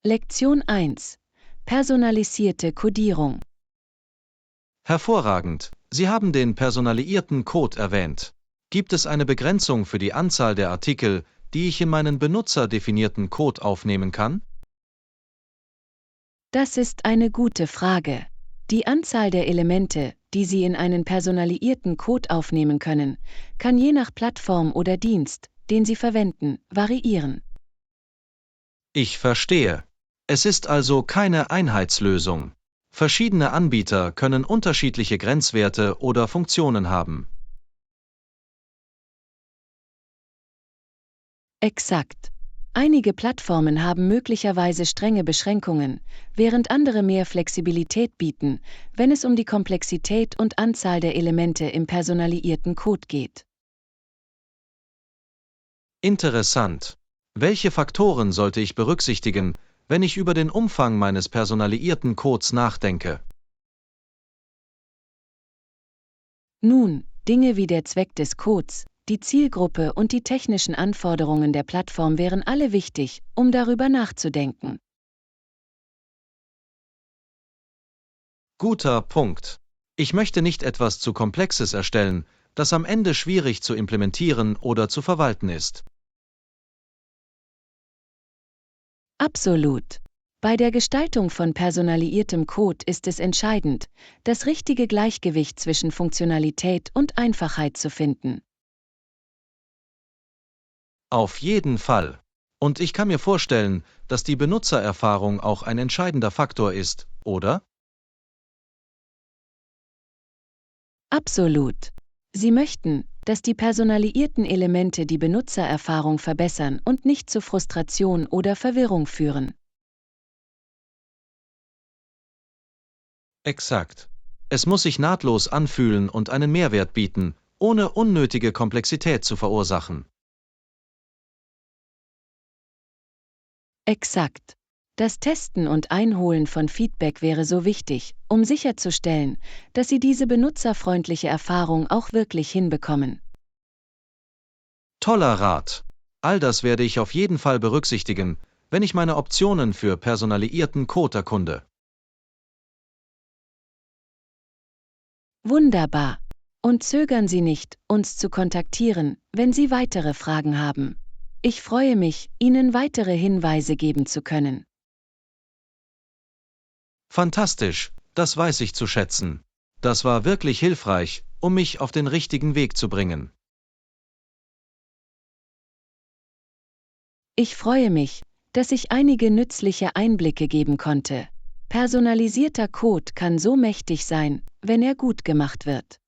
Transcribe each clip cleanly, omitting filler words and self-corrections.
Lektion 1. Personalisierte Codierung. Hervorragend. Sie haben den personalisierten Code erwähnt. Gibt es eine Begrenzung für die Anzahl der Artikel, die ich in meinen benutzerdefinierten Code aufnehmen kann? Das ist eine gute Frage. Die Anzahl der Elemente, die Sie in einen personalisierten Code aufnehmen können, kann je nach Plattform oder Dienst, den Sie verwenden, variieren. Ich verstehe. Es ist also keine Einheitslösung. Verschiedene Anbieter können unterschiedliche Grenzwerte oder Funktionen haben. Exakt. Einige Plattformen haben möglicherweise strenge Beschränkungen, während andere mehr Flexibilität bieten, wenn es um die Komplexität und Anzahl der Elemente im personalisierten Code geht. Interessant. Welche Faktoren sollte ich berücksichtigen, wenn ich über den Umfang meines personalisierten Codes nachdenke? Nun, Dinge wie der Zweck des Codes, die Zielgruppe und die technischen Anforderungen der Plattform wären alle wichtig, um darüber nachzudenken. Guter Punkt. Ich möchte nicht etwas zu Komplexes erstellen, das am Ende schwierig zu implementieren oder zu verwalten ist. Absolut. Bei der Gestaltung von personalisiertem Code ist es entscheidend, das richtige Gleichgewicht zwischen Funktionalität und Einfachheit zu finden. Auf jeden Fall. Und ich kann mir vorstellen, dass die Benutzererfahrung auch ein entscheidender Faktor ist, oder? Absolut. Sie möchten, dass die personalisierten Elemente die Benutzererfahrung verbessern und nicht zu Frustration oder Verwirrung führen. Exakt. Es muss sich nahtlos anfühlen und einen Mehrwert bieten, ohne unnötige Komplexität zu verursachen. Exakt. Das Testen und Einholen von Feedback wäre so wichtig, um sicherzustellen, dass Sie diese benutzerfreundliche Erfahrung auch wirklich hinbekommen. Toller Rat. All das werde ich auf jeden Fall berücksichtigen, wenn ich meine Optionen für personalisierten Code erkunde. Wunderbar. Und zögern Sie nicht, uns zu kontaktieren, wenn Sie weitere Fragen haben. Ich freue mich, Ihnen weitere Hinweise geben zu können. Fantastisch, das weiß ich zu schätzen. Das war wirklich hilfreich, um mich auf den richtigen Weg zu bringen. Ich freue mich, dass ich einige nützliche Einblicke geben konnte. Personalisierter Code kann so mächtig sein, wenn er gut gemacht wird.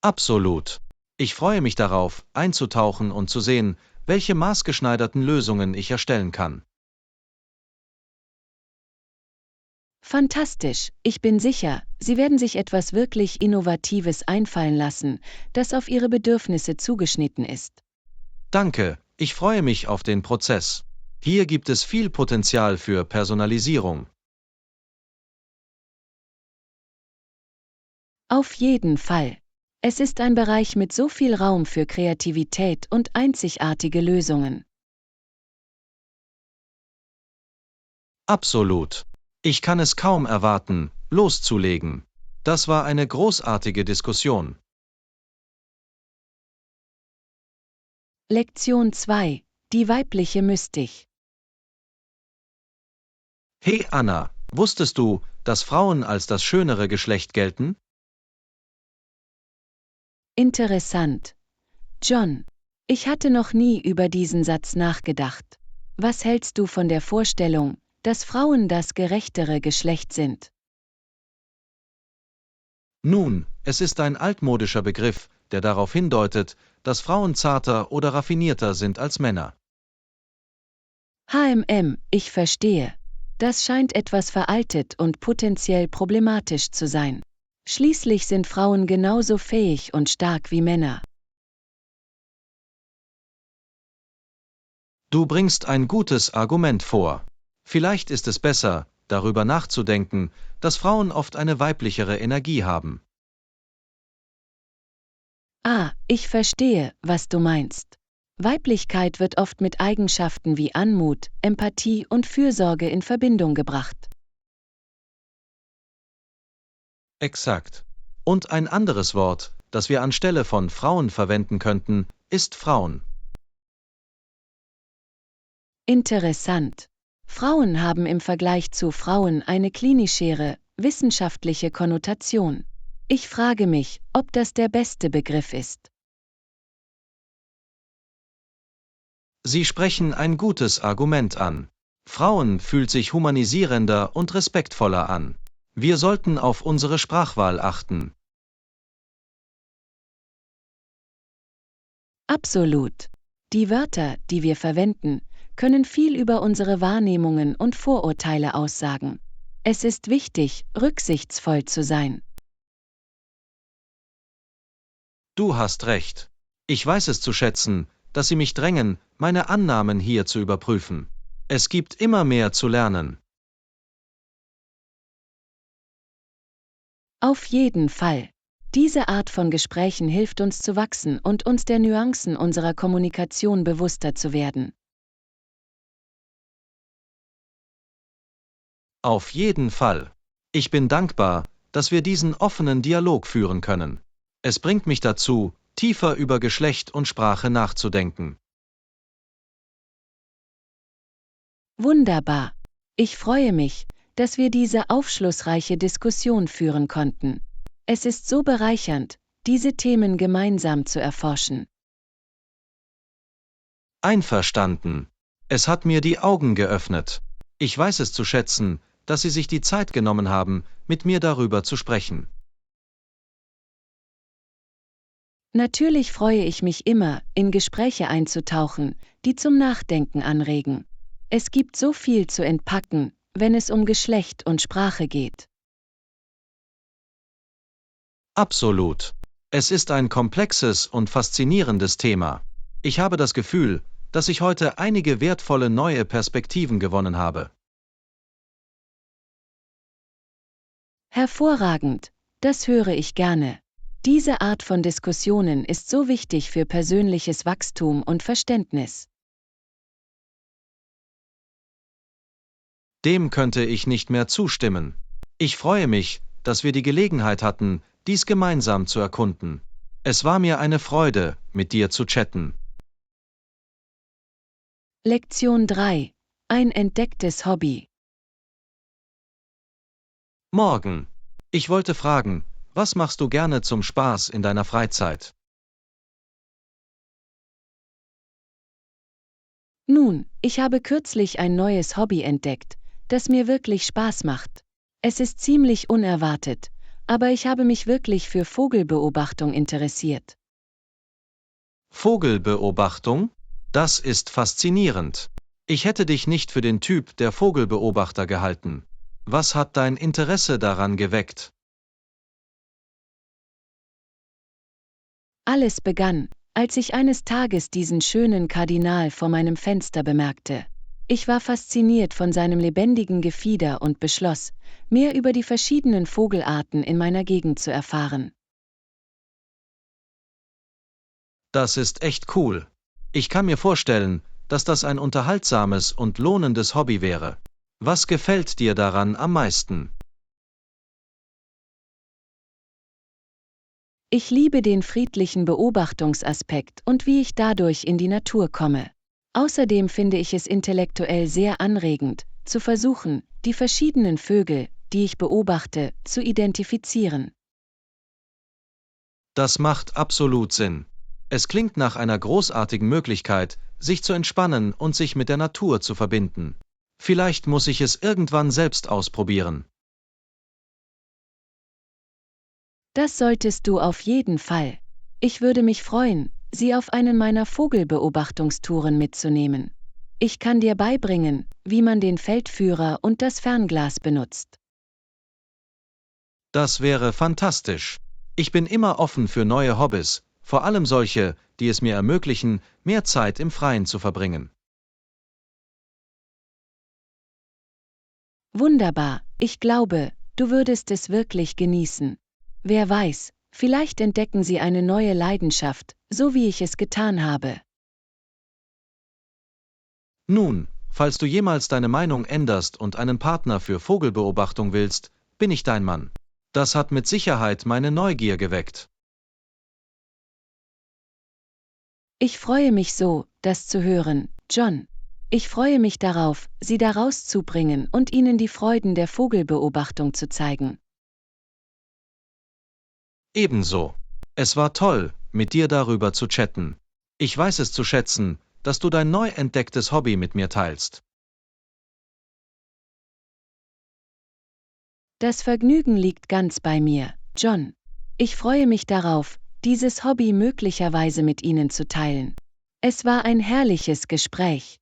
Absolut. Ich freue mich darauf, einzutauchen und zu sehen, welche maßgeschneiderten Lösungen ich erstellen kann. Fantastisch, ich bin sicher, Sie werden sich etwas wirklich Innovatives einfallen lassen, das auf Ihre Bedürfnisse zugeschnitten ist. Danke, ich freue mich auf den Prozess. Hier gibt es viel Potenzial für Personalisierung. Auf jeden Fall. Es ist ein Bereich mit so viel Raum für Kreativität und einzigartige Lösungen. Absolut. Ich kann es kaum erwarten, loszulegen. Das war eine großartige Diskussion. Lektion 2. Die weibliche Mystik. Hey Anna, wusstest du, dass Frauen als das schönere Geschlecht gelten? Interessant. John, ich hatte noch nie über diesen Satz nachgedacht. Was hältst du von der Vorstellung, dass Frauen das gerechtere Geschlecht sind? Nun, es ist ein altmodischer Begriff, der darauf hindeutet, dass Frauen zarter oder raffinierter sind als Männer. Ich verstehe. Das scheint etwas veraltet und potenziell problematisch zu sein. Schließlich sind Frauen genauso fähig und stark wie Männer. Du bringst ein gutes Argument vor. Vielleicht ist es besser, darüber nachzudenken, dass Frauen oft eine weiblichere Energie haben. Ich verstehe, was du meinst. Weiblichkeit wird oft mit Eigenschaften wie Anmut, Empathie und Fürsorge in Verbindung gebracht. Exakt. Und ein anderes Wort, das wir anstelle von Frauen verwenden könnten, ist Frauen. Interessant. Frauen haben im Vergleich zu Frauen eine klinischere, wissenschaftliche Konnotation. Ich frage mich, ob das der beste Begriff ist. Sie sprechen ein gutes Argument an. Frauen fühlt sich humanisierender und respektvoller an. Wir sollten auf unsere Sprachwahl achten. Absolut. Die Wörter, die wir verwenden, können viel über unsere Wahrnehmungen und Vorurteile aussagen. Es ist wichtig, rücksichtsvoll zu sein. Du hast recht. Ich weiß es zu schätzen, dass Sie mich drängen, meine Annahmen hier zu überprüfen. Es gibt immer mehr zu lernen. Auf jeden Fall. Diese Art von Gesprächen hilft uns zu wachsen und uns der Nuancen unserer Kommunikation bewusster zu werden. Auf jeden Fall. Ich bin dankbar, dass wir diesen offenen Dialog führen können. Es bringt mich dazu, tiefer über Geschlecht und Sprache nachzudenken. Wunderbar. Ich freue mich, dass wir diese aufschlussreiche Diskussion führen konnten. Es ist so bereichernd, diese Themen gemeinsam zu erforschen. Einverstanden. Es hat mir die Augen geöffnet. Ich weiß es zu schätzen, dass Sie sich die Zeit genommen haben, mit mir darüber zu sprechen. Natürlich freue ich mich immer, in Gespräche einzutauchen, die zum Nachdenken anregen. Es gibt so viel zu entpacken, wenn es um Geschlecht und Sprache geht. Absolut. Es ist ein komplexes und faszinierendes Thema. Ich habe das Gefühl, dass ich heute einige wertvolle neue Perspektiven gewonnen habe. Hervorragend, das höre ich gerne. Diese Art von Diskussionen ist so wichtig für persönliches Wachstum und Verständnis. Dem könnte ich nicht mehr zustimmen. Ich freue mich, dass wir die Gelegenheit hatten, dies gemeinsam zu erkunden. Es war mir eine Freude, mit dir zu chatten. Lektion 3. Ein entdecktes Hobby. Morgen. Ich wollte fragen, was machst du gerne zum Spaß in deiner Freizeit? Nun, ich habe kürzlich ein neues Hobby entdeckt, das mir wirklich Spaß macht. Es ist ziemlich unerwartet, aber ich habe mich wirklich für Vogelbeobachtung interessiert. Vogelbeobachtung? Das ist faszinierend. Ich hätte dich nicht für den Typ der Vogelbeobachter gehalten. Was hat dein Interesse daran geweckt? Alles begann, als ich eines Tages diesen schönen Kardinal vor meinem Fenster bemerkte. Ich war fasziniert von seinem lebendigen Gefieder und beschloss, mehr über die verschiedenen Vogelarten in meiner Gegend zu erfahren. Das ist echt cool. Ich kann mir vorstellen, dass das ein unterhaltsames und lohnendes Hobby wäre. Was gefällt dir daran am meisten? Ich liebe den friedlichen Beobachtungsaspekt und wie ich dadurch in die Natur komme. Außerdem finde ich es intellektuell sehr anregend, zu versuchen, die verschiedenen Vögel, die ich beobachte, zu identifizieren. Das macht absolut Sinn. Es klingt nach einer großartigen Möglichkeit, sich zu entspannen und sich mit der Natur zu verbinden. Vielleicht muss ich es irgendwann selbst ausprobieren. Das solltest du auf jeden Fall. Ich würde mich freuen, sie auf einen meiner Vogelbeobachtungstouren mitzunehmen. Ich kann dir beibringen, wie man den Feldführer und das Fernglas benutzt. Das wäre fantastisch. Ich bin immer offen für neue Hobbys, vor allem solche, die es mir ermöglichen, mehr Zeit im Freien zu verbringen. Wunderbar, ich glaube, du würdest es wirklich genießen. Wer weiß, vielleicht entdecken sie eine neue Leidenschaft, so wie ich es getan habe. Nun, falls du jemals deine Meinung änderst und einen Partner für Vogelbeobachtung willst, bin ich dein Mann. Das hat mit Sicherheit meine Neugier geweckt. Ich freue mich so, das zu hören, John. Ich freue mich darauf, Sie da rauszubringen und Ihnen die Freuden der Vogelbeobachtung zu zeigen. Ebenso. Es war toll, mit dir darüber zu chatten. Ich weiß es zu schätzen, dass du dein neu entdecktes Hobby mit mir teilst. Das Vergnügen liegt ganz bei mir, John. Ich freue mich darauf, dieses Hobby möglicherweise mit Ihnen zu teilen. Es war ein herrliches Gespräch.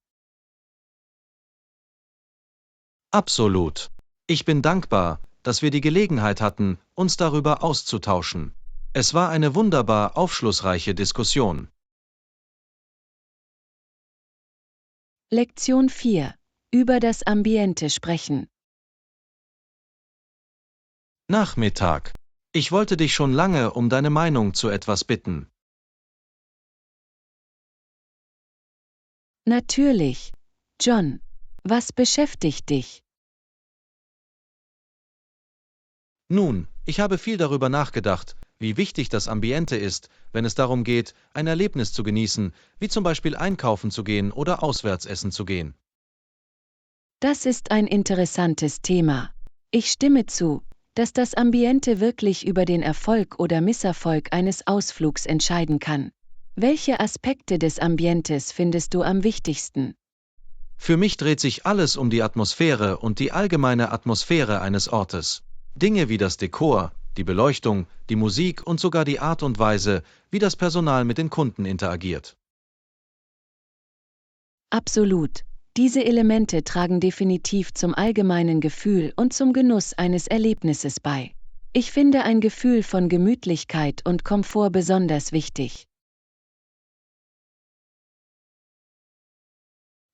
Absolut. Ich bin dankbar, dass wir die Gelegenheit hatten, uns darüber auszutauschen. Es war eine wunderbar aufschlussreiche Diskussion. Lektion 4. Über das Ambiente sprechen. Nachmittag. Ich wollte dich schon lange um deine Meinung zu etwas bitten. Natürlich. John, was beschäftigt dich? Nun, ich habe viel darüber nachgedacht, wie wichtig das Ambiente ist, wenn es darum geht, ein Erlebnis zu genießen, wie zum Beispiel einkaufen zu gehen oder auswärts essen zu gehen. Das ist ein interessantes Thema. Ich stimme zu, dass das Ambiente wirklich über den Erfolg oder Misserfolg eines Ausflugs entscheiden kann. Welche Aspekte des Ambientes findest du am wichtigsten? Für mich dreht sich alles um die Atmosphäre und die allgemeine Atmosphäre eines Ortes. Dinge wie das Dekor, die Beleuchtung, die Musik und sogar die Art und Weise, wie das Personal mit den Kunden interagiert. Absolut. Diese Elemente tragen definitiv zum allgemeinen Gefühl und zum Genuss eines Erlebnisses bei. Ich finde ein Gefühl von Gemütlichkeit und Komfort besonders wichtig.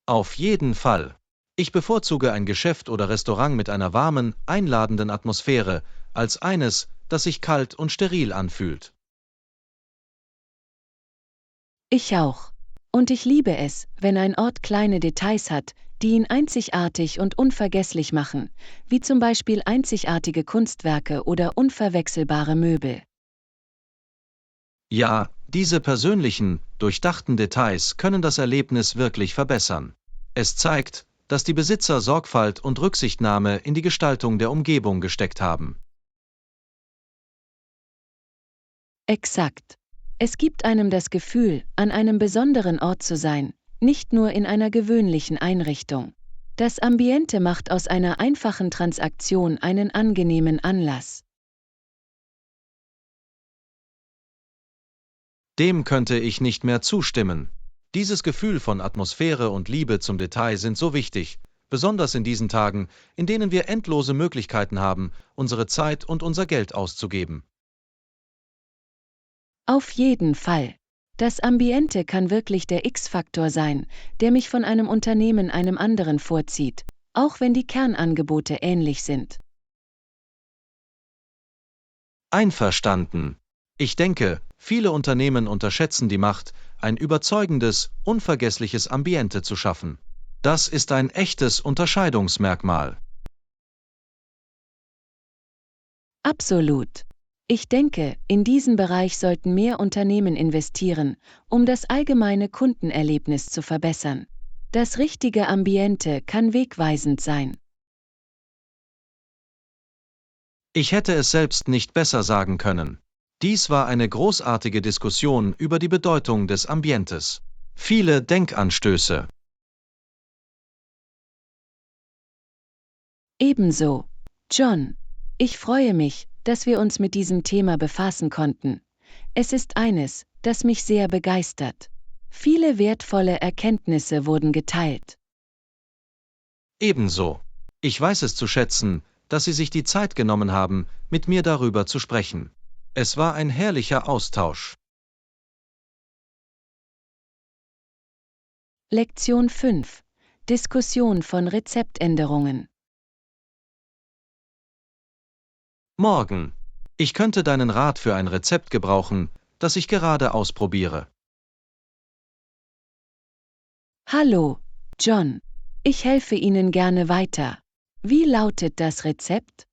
Auf jeden Fall. Ich bevorzuge ein Geschäft oder Restaurant mit einer warmen, einladenden Atmosphäre, als eines, das sich kalt und steril anfühlt. Ich auch. Und ich liebe es, wenn ein Ort kleine Details hat, die ihn einzigartig und unvergesslich machen, wie zum Beispiel einzigartige Kunstwerke oder unverwechselbare Möbel. Ja, diese persönlichen, durchdachten Details können das Erlebnis wirklich verbessern. Es zeigt, dass die Besitzer Sorgfalt und Rücksichtnahme in die Gestaltung der Umgebung gesteckt haben. Exakt. Es gibt einem das Gefühl, an einem besonderen Ort zu sein, nicht nur in einer gewöhnlichen Einrichtung. Das Ambiente macht aus einer einfachen Transaktion einen angenehmen Anlass. Dem könnte ich nicht mehr zustimmen. Dieses Gefühl von Atmosphäre und Liebe zum Detail sind so wichtig, besonders in diesen Tagen, in denen wir endlose Möglichkeiten haben, unsere Zeit und unser Geld auszugeben. Auf jeden Fall. Das Ambiente kann wirklich der X-Faktor sein, der mich von einem Unternehmen einem anderen vorzieht, auch wenn die Kernangebote ähnlich sind. Einverstanden. Ich denke, viele Unternehmen unterschätzen die Macht, ein überzeugendes, unvergessliches Ambiente zu schaffen. Das ist ein echtes Unterscheidungsmerkmal. Absolut. Ich denke, in diesen Bereich sollten mehr Unternehmen investieren, um das allgemeine Kundenerlebnis zu verbessern. Das richtige Ambiente kann wegweisend sein. Ich hätte es selbst nicht besser sagen können. Dies war eine großartige Diskussion über die Bedeutung des Ambientes. Viele Denkanstöße. Ebenso. John, ich freue mich, dass wir uns mit diesem Thema befassen konnten. Es ist eines, das mich sehr begeistert. Viele wertvolle Erkenntnisse wurden geteilt. Ebenso. Ich weiß es zu schätzen, dass Sie sich die Zeit genommen haben, mit mir darüber zu sprechen. Es war ein herrlicher Austausch. Lektion 5. Diskussion von Rezeptänderungen. Morgen. Ich könnte deinen Rat für ein Rezept gebrauchen, das ich gerade ausprobiere. Hallo, John. Ich helfe Ihnen gerne weiter. Wie lautet das Rezept?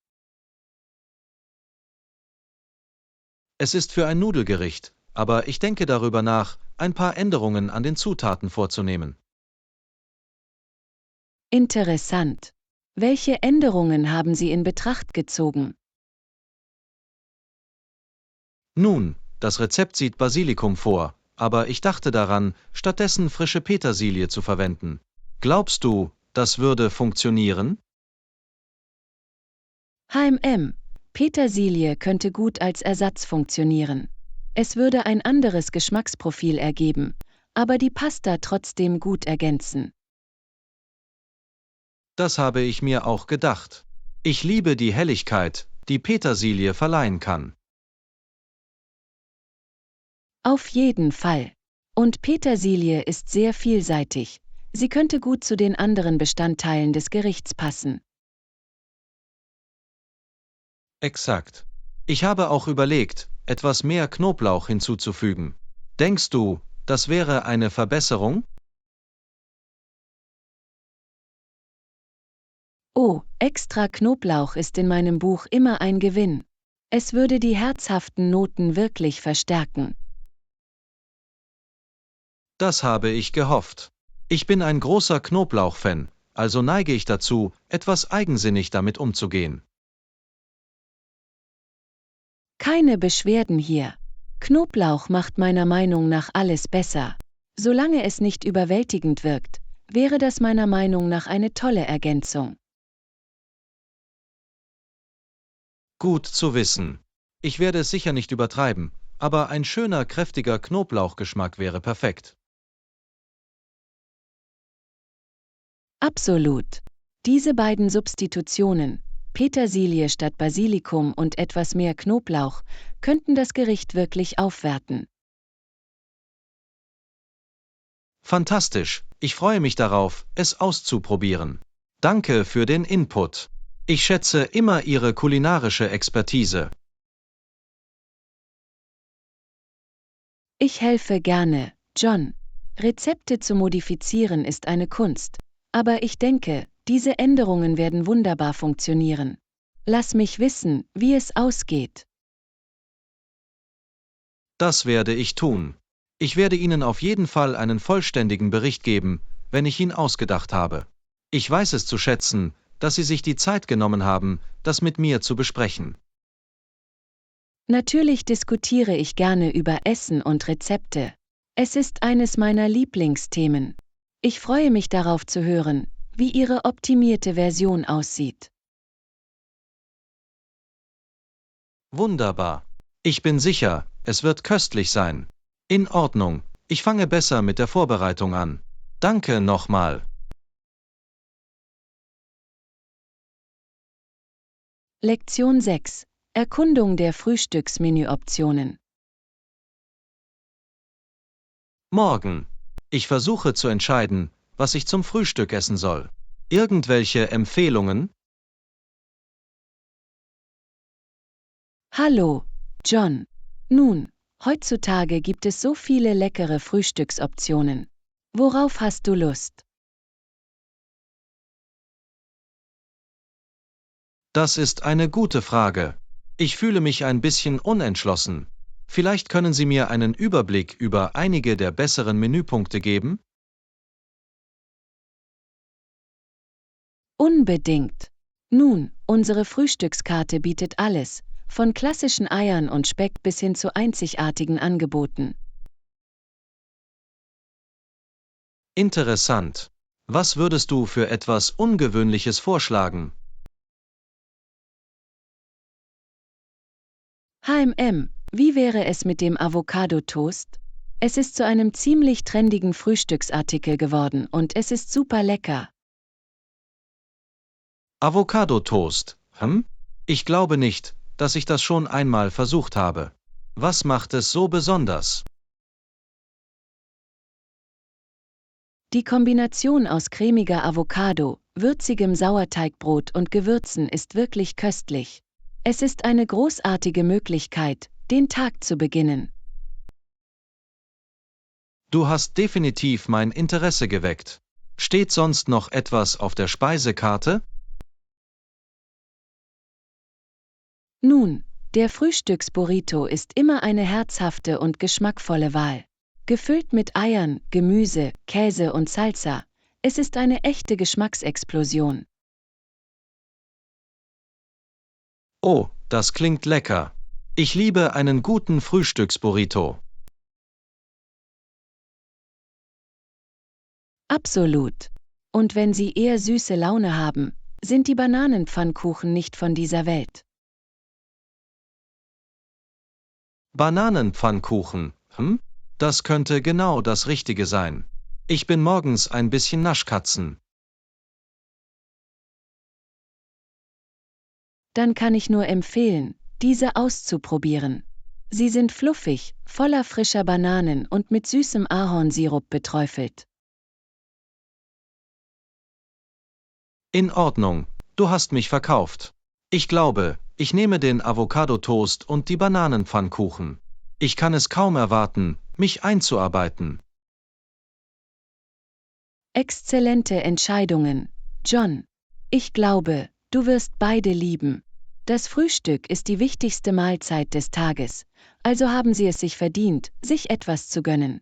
Es ist für ein Nudelgericht, aber ich denke darüber nach, ein paar Änderungen an den Zutaten vorzunehmen. Interessant. Welche Änderungen haben Sie in Betracht gezogen? Nun, das Rezept sieht Basilikum vor, aber ich dachte daran, stattdessen frische Petersilie zu verwenden. Glaubst du, das würde funktionieren? Petersilie könnte gut als Ersatz funktionieren. Es würde ein anderes Geschmacksprofil ergeben, aber die Pasta trotzdem gut ergänzen. Das habe ich mir auch gedacht. Ich liebe die Helligkeit, die Petersilie verleihen kann. Auf jeden Fall. Und Petersilie ist sehr vielseitig. Sie könnte gut zu den anderen Bestandteilen des Gerichts passen. Exakt. Ich habe auch überlegt, etwas mehr Knoblauch hinzuzufügen. Denkst du, das wäre eine Verbesserung? Oh, extra Knoblauch ist in meinem Buch immer ein Gewinn. Es würde die herzhaften Noten wirklich verstärken. Das habe ich gehofft. Ich bin ein großer Knoblauch-Fan, also neige ich dazu, etwas eigensinnig damit umzugehen. Keine Beschwerden hier. Knoblauch macht meiner Meinung nach alles besser. Solange es nicht überwältigend wirkt, wäre das meiner Meinung nach eine tolle Ergänzung. Gut zu wissen. Ich werde es sicher nicht übertreiben, aber ein schöner, kräftiger Knoblauchgeschmack wäre perfekt. Absolut. Diese beiden Substitutionen, Petersilie statt Basilikum und etwas mehr Knoblauch, könnten das Gericht wirklich aufwerten. Fantastisch, ich freue mich darauf, es auszuprobieren. Danke für den Input. Ich schätze immer Ihre kulinarische Expertise. Ich helfe gerne, John. Rezepte zu modifizieren ist eine Kunst, aber ich denke, diese Änderungen werden wunderbar funktionieren. Lass mich wissen, wie es ausgeht. Das werde ich tun. Ich werde Ihnen auf jeden Fall einen vollständigen Bericht geben, wenn ich ihn ausgedacht habe. Ich weiß es zu schätzen, dass Sie sich die Zeit genommen haben, das mit mir zu besprechen. Natürlich diskutiere ich gerne über Essen und Rezepte. Es ist eines meiner Lieblingsthemen. Ich freue mich darauf zu hören, wie Ihre optimierte Version aussieht. Wunderbar. Ich bin sicher, es wird köstlich sein. In Ordnung, ich fange besser mit der Vorbereitung an. Danke nochmal. Lektion 6. Erkundung der Frühstücksmenüoptionen. Morgen. Ich versuche zu entscheiden, was ich zum Frühstück essen soll. Irgendwelche Empfehlungen? Hallo, John. Nun, heutzutage gibt es so viele leckere Frühstücksoptionen. Worauf hast du Lust? Das ist eine gute Frage. Ich fühle mich ein bisschen unentschlossen. Vielleicht können Sie mir einen Überblick über einige der besseren Menüpunkte geben? Unbedingt. Nun, unsere Frühstückskarte bietet alles, von klassischen Eiern und Speck bis hin zu einzigartigen Angeboten. Interessant. Was würdest du für etwas Ungewöhnliches vorschlagen? Wie wäre es mit dem Avocado-Toast? Es ist zu einem ziemlich trendigen Frühstücksartikel geworden und es ist super lecker. Avocado-Toast, Ich glaube nicht, dass ich das schon einmal versucht habe. Was macht es so besonders? Die Kombination aus cremiger Avocado, würzigem Sauerteigbrot und Gewürzen ist wirklich köstlich. Es ist eine großartige Möglichkeit, den Tag zu beginnen. Du hast definitiv mein Interesse geweckt. Steht sonst noch etwas auf der Speisekarte? Nun, der Frühstücksburrito ist immer eine herzhafte und geschmackvolle Wahl. Gefüllt mit Eiern, Gemüse, Käse und Salsa. Es ist eine echte Geschmacksexplosion. Oh, das klingt lecker. Ich liebe einen guten Frühstücksburrito. Absolut. Und wenn Sie eher süße Laune haben, sind die Bananenpfannkuchen nicht von dieser Welt. Bananenpfannkuchen, Das könnte genau das Richtige sein. Ich bin morgens ein bisschen Naschkatzen. Dann kann ich nur empfehlen, diese auszuprobieren. Sie sind fluffig, voller frischer Bananen und mit süßem Ahornsirup beträufelt. In Ordnung, du hast mich verkauft. Ich glaube, ich nehme den Avocado-Toast und die Bananenpfannkuchen. Ich kann es kaum erwarten, mich einzuarbeiten. Exzellente Entscheidungen, John. Ich glaube, du wirst beide lieben. Das Frühstück ist die wichtigste Mahlzeit des Tages, also haben Sie es sich verdient, sich etwas zu gönnen.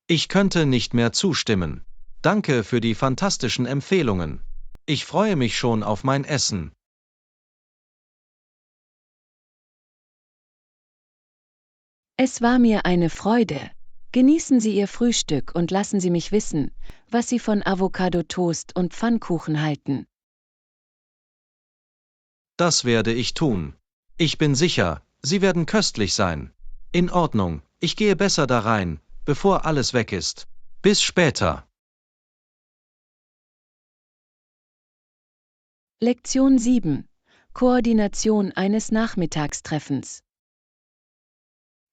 Ich könnte nicht mehr zustimmen. Danke für die fantastischen Empfehlungen. Ich freue mich schon auf mein Essen. Es war mir eine Freude. Genießen Sie Ihr Frühstück und lassen Sie mich wissen, was Sie von Avocado-Toast und Pfannkuchen halten. Das werde ich tun. Ich bin sicher, sie werden köstlich sein. In Ordnung, ich gehe besser da rein, bevor alles weg ist. Bis später. Lektion 7. Koordination eines Nachmittagstreffens.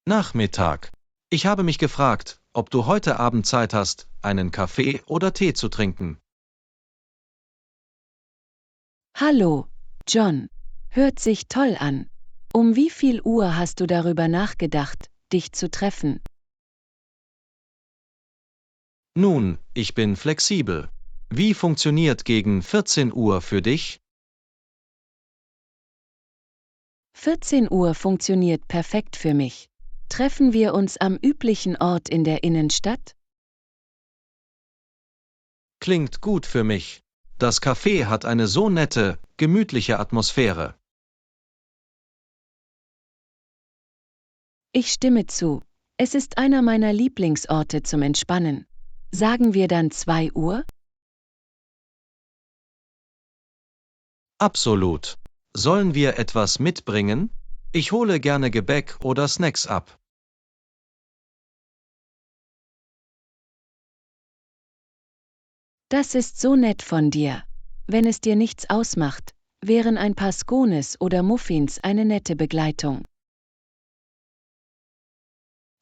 Nachmittag. Ich habe mich gefragt, ob du heute Abend Zeit hast, einen Kaffee oder Tee zu trinken. Hallo, John. Hört sich toll an. Um wie viel Uhr hast du darüber nachgedacht, dich zu treffen? Nun, ich bin flexibel. Wie funktioniert gegen 14 Uhr für dich? 14 Uhr funktioniert perfekt für mich. Treffen wir uns am üblichen Ort in der Innenstadt? Klingt gut für mich. Das Café hat eine so nette, gemütliche Atmosphäre. Ich stimme zu. Es ist einer meiner Lieblingsorte zum Entspannen. Sagen wir dann 2 Uhr? Absolut. Sollen wir etwas mitbringen? Ich hole gerne Gebäck oder Snacks ab. Das ist so nett von dir. Wenn es dir nichts ausmacht, wären ein paar Scones oder Muffins eine nette Begleitung.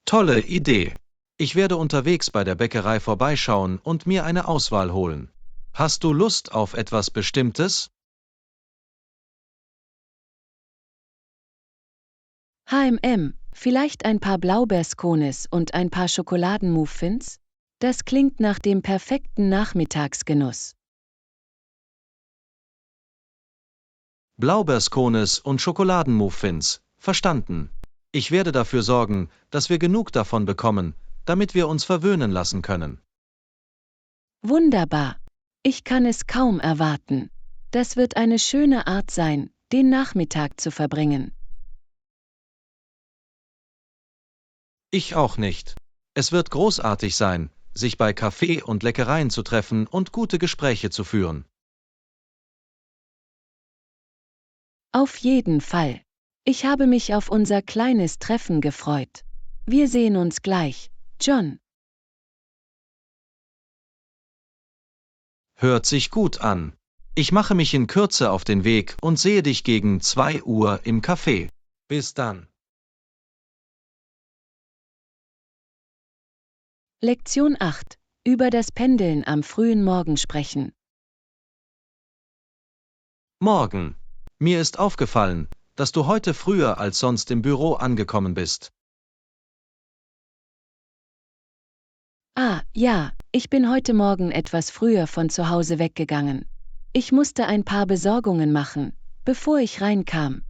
Tolle Idee. Ich werde unterwegs bei der Bäckerei vorbeischauen und mir eine Auswahl holen. Hast du Lust auf etwas Bestimmtes? Vielleicht ein paar Blaubeerscones und ein paar Schokoladenmuffins? Das klingt nach dem perfekten Nachmittagsgenuss. Blaubeerscones und Schokoladenmuffins. Verstanden. Ich werde dafür sorgen, dass wir genug davon bekommen, damit wir uns verwöhnen lassen können. Wunderbar. Ich kann es kaum erwarten. Das wird eine schöne Art sein, den Nachmittag zu verbringen. Ich auch nicht. Es wird großartig sein, sich bei Kaffee und Leckereien zu treffen und gute Gespräche zu führen. Auf jeden Fall. Ich habe mich auf unser kleines Treffen gefreut. Wir sehen uns gleich, John. Hört sich gut an. Ich mache mich in Kürze auf den Weg und sehe dich gegen 2 Uhr im Café. Bis dann. Lektion 8. Über das Pendeln am frühen Morgen sprechen. Morgen. Mir ist aufgefallen, dass du heute früher als sonst im Büro angekommen bist. Ah, ja, ich bin heute Morgen etwas früher von zu Hause weggegangen. Ich musste ein paar Besorgungen machen, bevor ich reinkam.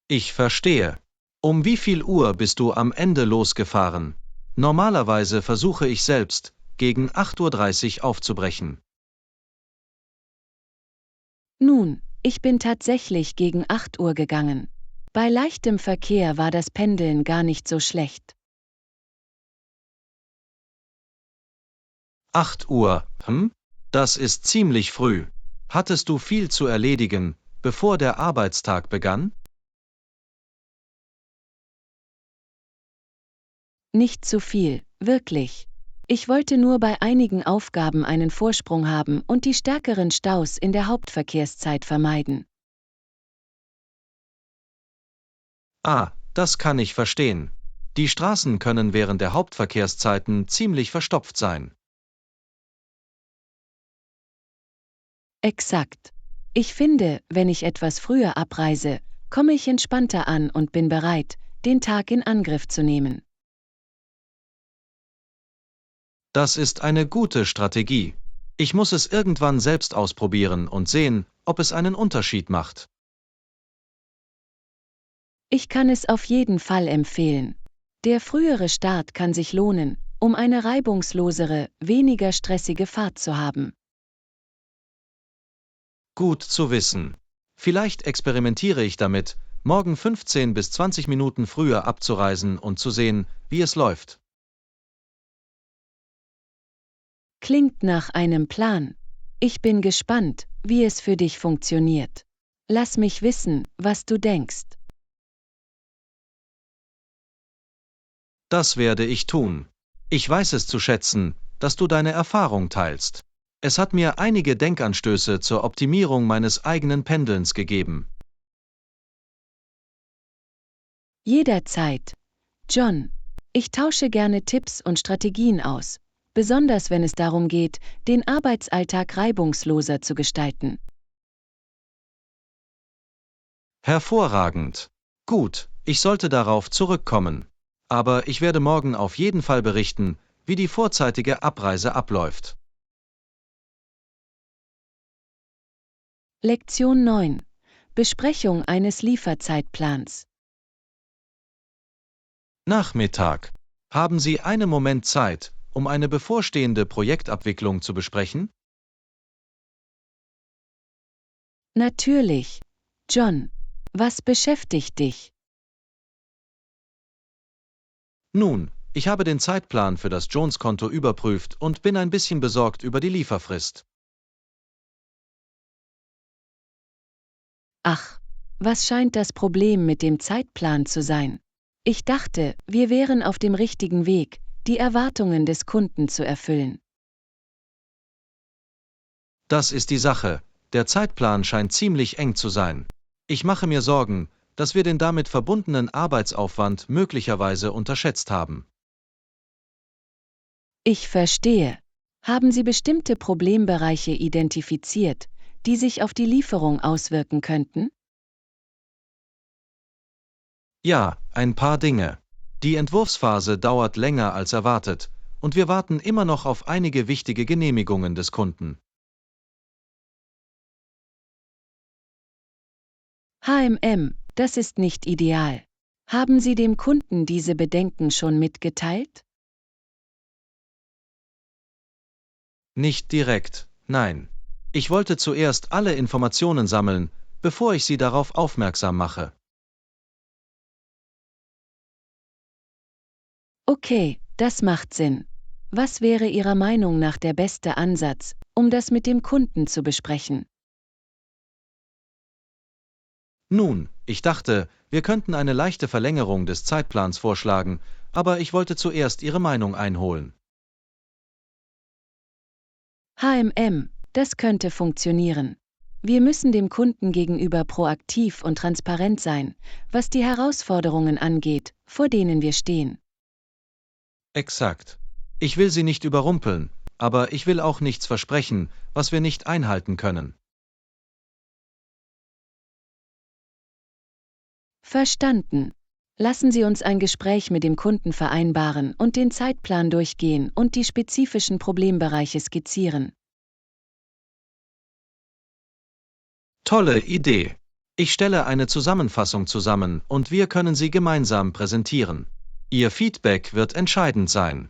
Ich verstehe. Um wie viel Uhr bist du am Ende losgefahren? Normalerweise versuche ich selbst, gegen 8:30 Uhr aufzubrechen. Nun, ich bin tatsächlich gegen 8 Uhr gegangen. Bei leichtem Verkehr war das Pendeln gar nicht so schlecht. 8 Uhr, hm? Das ist ziemlich früh. Hattest du viel zu erledigen, bevor der Arbeitstag begann? Nicht zu viel, wirklich. Ich wollte nur bei einigen Aufgaben einen Vorsprung haben und die stärkeren Staus in der Hauptverkehrszeit vermeiden. Ah, das kann ich verstehen. Die Straßen können während der Hauptverkehrszeiten ziemlich verstopft sein. Exakt. Ich finde, wenn ich etwas früher abreise, komme ich entspannter an und bin bereit, den Tag in Angriff zu nehmen. Das ist eine gute Strategie. Ich muss es irgendwann selbst ausprobieren und sehen, ob es einen Unterschied macht. Ich kann es auf jeden Fall empfehlen. Der frühere Start kann sich lohnen, um eine reibungslosere, weniger stressige Fahrt zu haben. Gut zu wissen. Vielleicht experimentiere ich damit, morgen 15 bis 20 Minuten früher abzureisen und zu sehen, wie es läuft. Klingt nach einem Plan. Ich bin gespannt, wie es für dich funktioniert. Lass mich wissen, was du denkst. Das werde ich tun. Ich weiß es zu schätzen, dass du deine Erfahrung teilst. Es hat mir einige Denkanstöße zur Optimierung meines eigenen Pendelns gegeben. Jederzeit. John, ich tausche gerne Tipps und Strategien aus, besonders wenn es darum geht, den Arbeitsalltag reibungsloser zu gestalten. Hervorragend. Gut, ich sollte darauf zurückkommen. Aber ich werde morgen auf jeden Fall berichten, wie die vorzeitige Abreise abläuft. Lektion 9. Besprechung eines Lieferzeitplans. Nachmittag. Haben Sie einen Moment Zeit, um eine bevorstehende Projektabwicklung zu besprechen? Natürlich. John, was beschäftigt dich? Nun, ich habe den Zeitplan für das Jones-Konto überprüft und bin ein bisschen besorgt über die Lieferfrist. Ach, was scheint das Problem mit dem Zeitplan zu sein? Ich dachte, wir wären auf dem richtigen Weg, die Erwartungen des Kunden zu erfüllen. Das ist die Sache. Der Zeitplan scheint ziemlich eng zu sein. Ich mache mir Sorgen, dass wir den damit verbundenen Arbeitsaufwand möglicherweise unterschätzt haben. Ich verstehe. Haben Sie bestimmte Problembereiche identifiziert, die sich auf die Lieferung auswirken könnten? Ja, ein paar Dinge. Die Entwurfsphase dauert länger als erwartet, und wir warten immer noch auf einige wichtige Genehmigungen des Kunden. HMM, das ist nicht ideal. Haben Sie dem Kunden diese Bedenken schon mitgeteilt? Nicht direkt, nein. Ich wollte zuerst alle Informationen sammeln, bevor ich Sie darauf aufmerksam mache. Okay, das macht Sinn. Was wäre Ihrer Meinung nach der beste Ansatz, um das mit dem Kunden zu besprechen? Nun, ich dachte, wir könnten eine leichte Verlängerung des Zeitplans vorschlagen, aber ich wollte zuerst Ihre Meinung einholen. HMM, das könnte funktionieren. Wir müssen dem Kunden gegenüber proaktiv und transparent sein, was die Herausforderungen angeht, vor denen wir stehen. Exakt. Ich will Sie nicht überrumpeln, aber ich will auch nichts versprechen, was wir nicht einhalten können. Verstanden. Lassen Sie uns ein Gespräch mit dem Kunden vereinbaren und den Zeitplan durchgehen und die spezifischen Problembereiche skizzieren. Tolle Idee. Ich stelle eine Zusammenfassung zusammen und wir können sie gemeinsam präsentieren. Ihr Feedback wird entscheidend sein.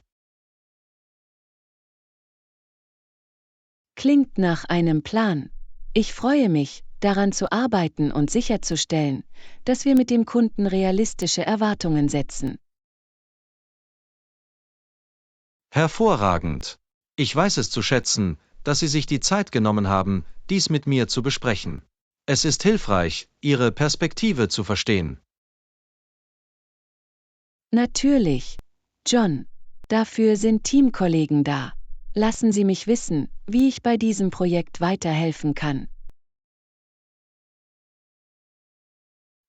Klingt nach einem Plan. Ich freue mich, daran zu arbeiten und sicherzustellen, dass wir mit dem Kunden realistische Erwartungen setzen. Hervorragend. Ich weiß es zu schätzen, dass Sie sich die Zeit genommen haben, dies mit mir zu besprechen. Es ist hilfreich, Ihre Perspektive zu verstehen. Natürlich, John. Dafür sind Teamkollegen da. Lassen Sie mich wissen, wie ich bei diesem Projekt weiterhelfen kann.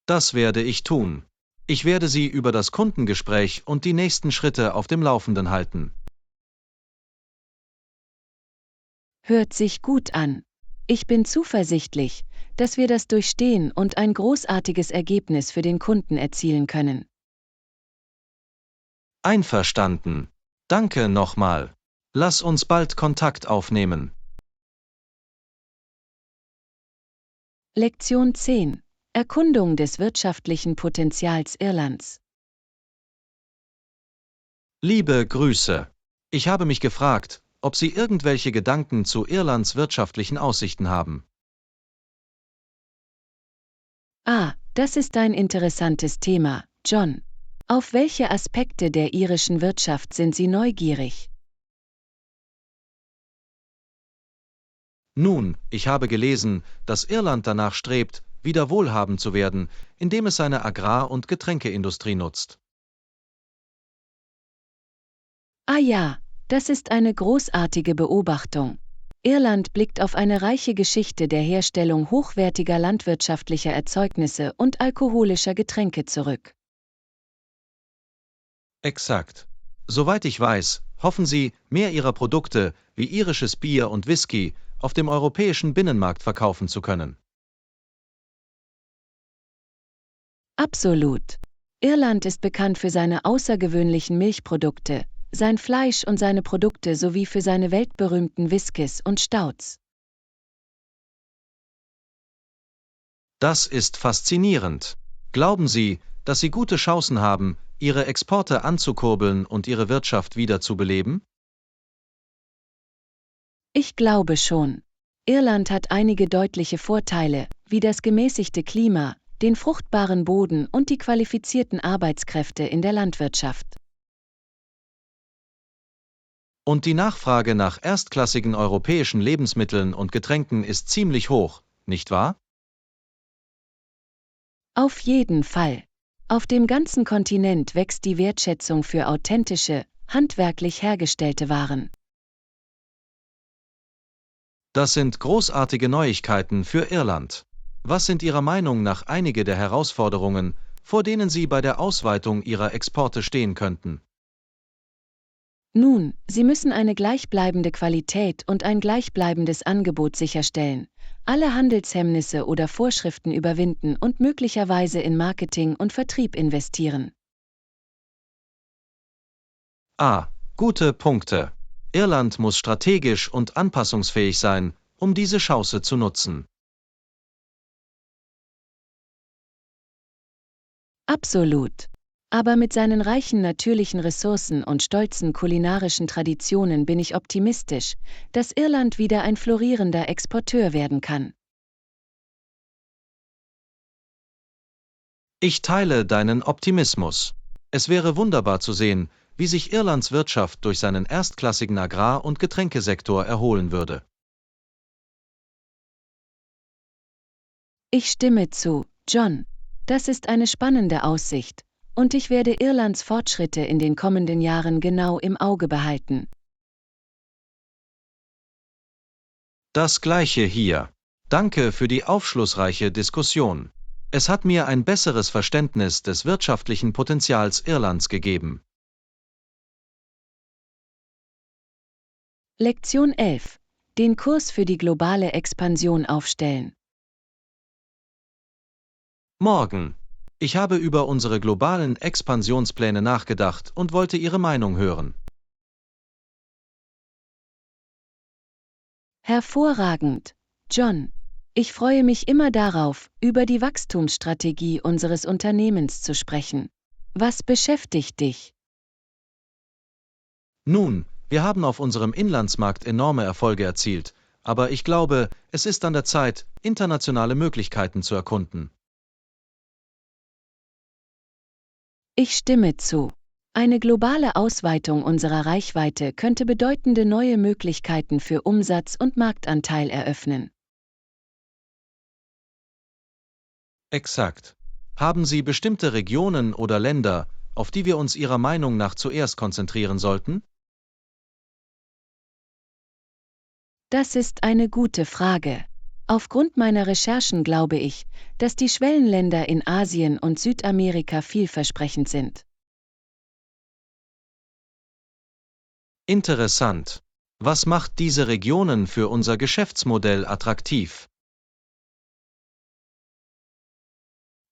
Das werde ich tun. Ich werde Sie über das Kundengespräch und die nächsten Schritte auf dem Laufenden halten. Hört sich gut an. Ich bin zuversichtlich, dass wir das durchstehen und ein großartiges Ergebnis für den Kunden erzielen können. Einverstanden. Danke nochmal. Lass uns bald Kontakt aufnehmen. Lektion 10. Erkundung des wirtschaftlichen Potenzials Irlands. Liebe Grüße. Ich habe mich gefragt, ob Sie irgendwelche Gedanken zu Irlands wirtschaftlichen Aussichten haben. Das ist ein interessantes Thema, John. Auf welche Aspekte der irischen Wirtschaft sind Sie neugierig? Nun, ich habe gelesen, dass Irland danach strebt, wieder wohlhabend zu werden, indem es seine Agrar- und Getränkeindustrie nutzt. Ja, das ist eine großartige Beobachtung. Irland blickt auf eine reiche Geschichte der Herstellung hochwertiger landwirtschaftlicher Erzeugnisse und alkoholischer Getränke zurück. Exakt. Soweit ich weiß, hoffen Sie, mehr Ihrer Produkte, wie irisches Bier und Whisky, auf dem europäischen Binnenmarkt verkaufen zu können. Absolut. Irland ist bekannt für seine außergewöhnlichen Milchprodukte, sein Fleisch und seine Produkte sowie für seine weltberühmten Whiskys und Stouts. Das ist faszinierend. Glauben Sie, dass Sie gute Chancen haben, Ihre Exporte anzukurbeln und Ihre Wirtschaft wieder zu beleben? Ich glaube schon. Irland hat einige deutliche Vorteile, wie das gemäßigte Klima, den fruchtbaren Boden und die qualifizierten Arbeitskräfte in der Landwirtschaft. Und die Nachfrage nach erstklassigen europäischen Lebensmitteln und Getränken ist ziemlich hoch, nicht wahr? Auf jeden Fall. Auf dem ganzen Kontinent wächst die Wertschätzung für authentische, handwerklich hergestellte Waren. Das sind großartige Neuigkeiten für Irland. Was sind Ihrer Meinung nach einige der Herausforderungen, vor denen Sie bei der Ausweitung Ihrer Exporte stehen könnten? Nun, Sie müssen eine gleichbleibende Qualität und ein gleichbleibendes Angebot sicherstellen, alle Handelshemmnisse oder Vorschriften überwinden und möglicherweise in Marketing und Vertrieb investieren. Gute Punkte. Irland muss strategisch und anpassungsfähig sein, um diese Chance zu nutzen. Absolut. Aber mit seinen reichen natürlichen Ressourcen und stolzen kulinarischen Traditionen bin ich optimistisch, dass Irland wieder ein florierender Exporteur werden kann. Ich teile deinen Optimismus. Es wäre wunderbar zu sehen, wie sich Irlands Wirtschaft durch seinen erstklassigen Agrar- und Getränkesektor erholen würde. Ich stimme zu, John. Das ist eine spannende Aussicht, und ich werde Irlands Fortschritte in den kommenden Jahren genau im Auge behalten. Das Gleiche hier. Danke für die aufschlussreiche Diskussion. Es hat mir ein besseres Verständnis des wirtschaftlichen Potenzials Irlands gegeben. Lektion 11. Den Kurs für die globale Expansion aufstellen. Morgen. Ich habe über unsere globalen Expansionspläne nachgedacht und wollte Ihre Meinung hören. Hervorragend, John. Ich freue mich immer darauf, über die Wachstumsstrategie unseres Unternehmens zu sprechen. Was beschäftigt dich? Nun, wir haben auf unserem Inlandsmarkt enorme Erfolge erzielt, aber ich glaube, es ist an der Zeit, internationale Möglichkeiten zu erkunden. Ich stimme zu. Eine globale Ausweitung unserer Reichweite könnte bedeutende neue Möglichkeiten für Umsatz und Marktanteil eröffnen. Exakt. Haben Sie bestimmte Regionen oder Länder, auf die wir uns Ihrer Meinung nach zuerst konzentrieren sollten? Das ist eine gute Frage. Aufgrund meiner Recherchen glaube ich, dass die Schwellenländer in Asien und Südamerika vielversprechend sind. Interessant. Was macht diese Regionen für unser Geschäftsmodell attraktiv?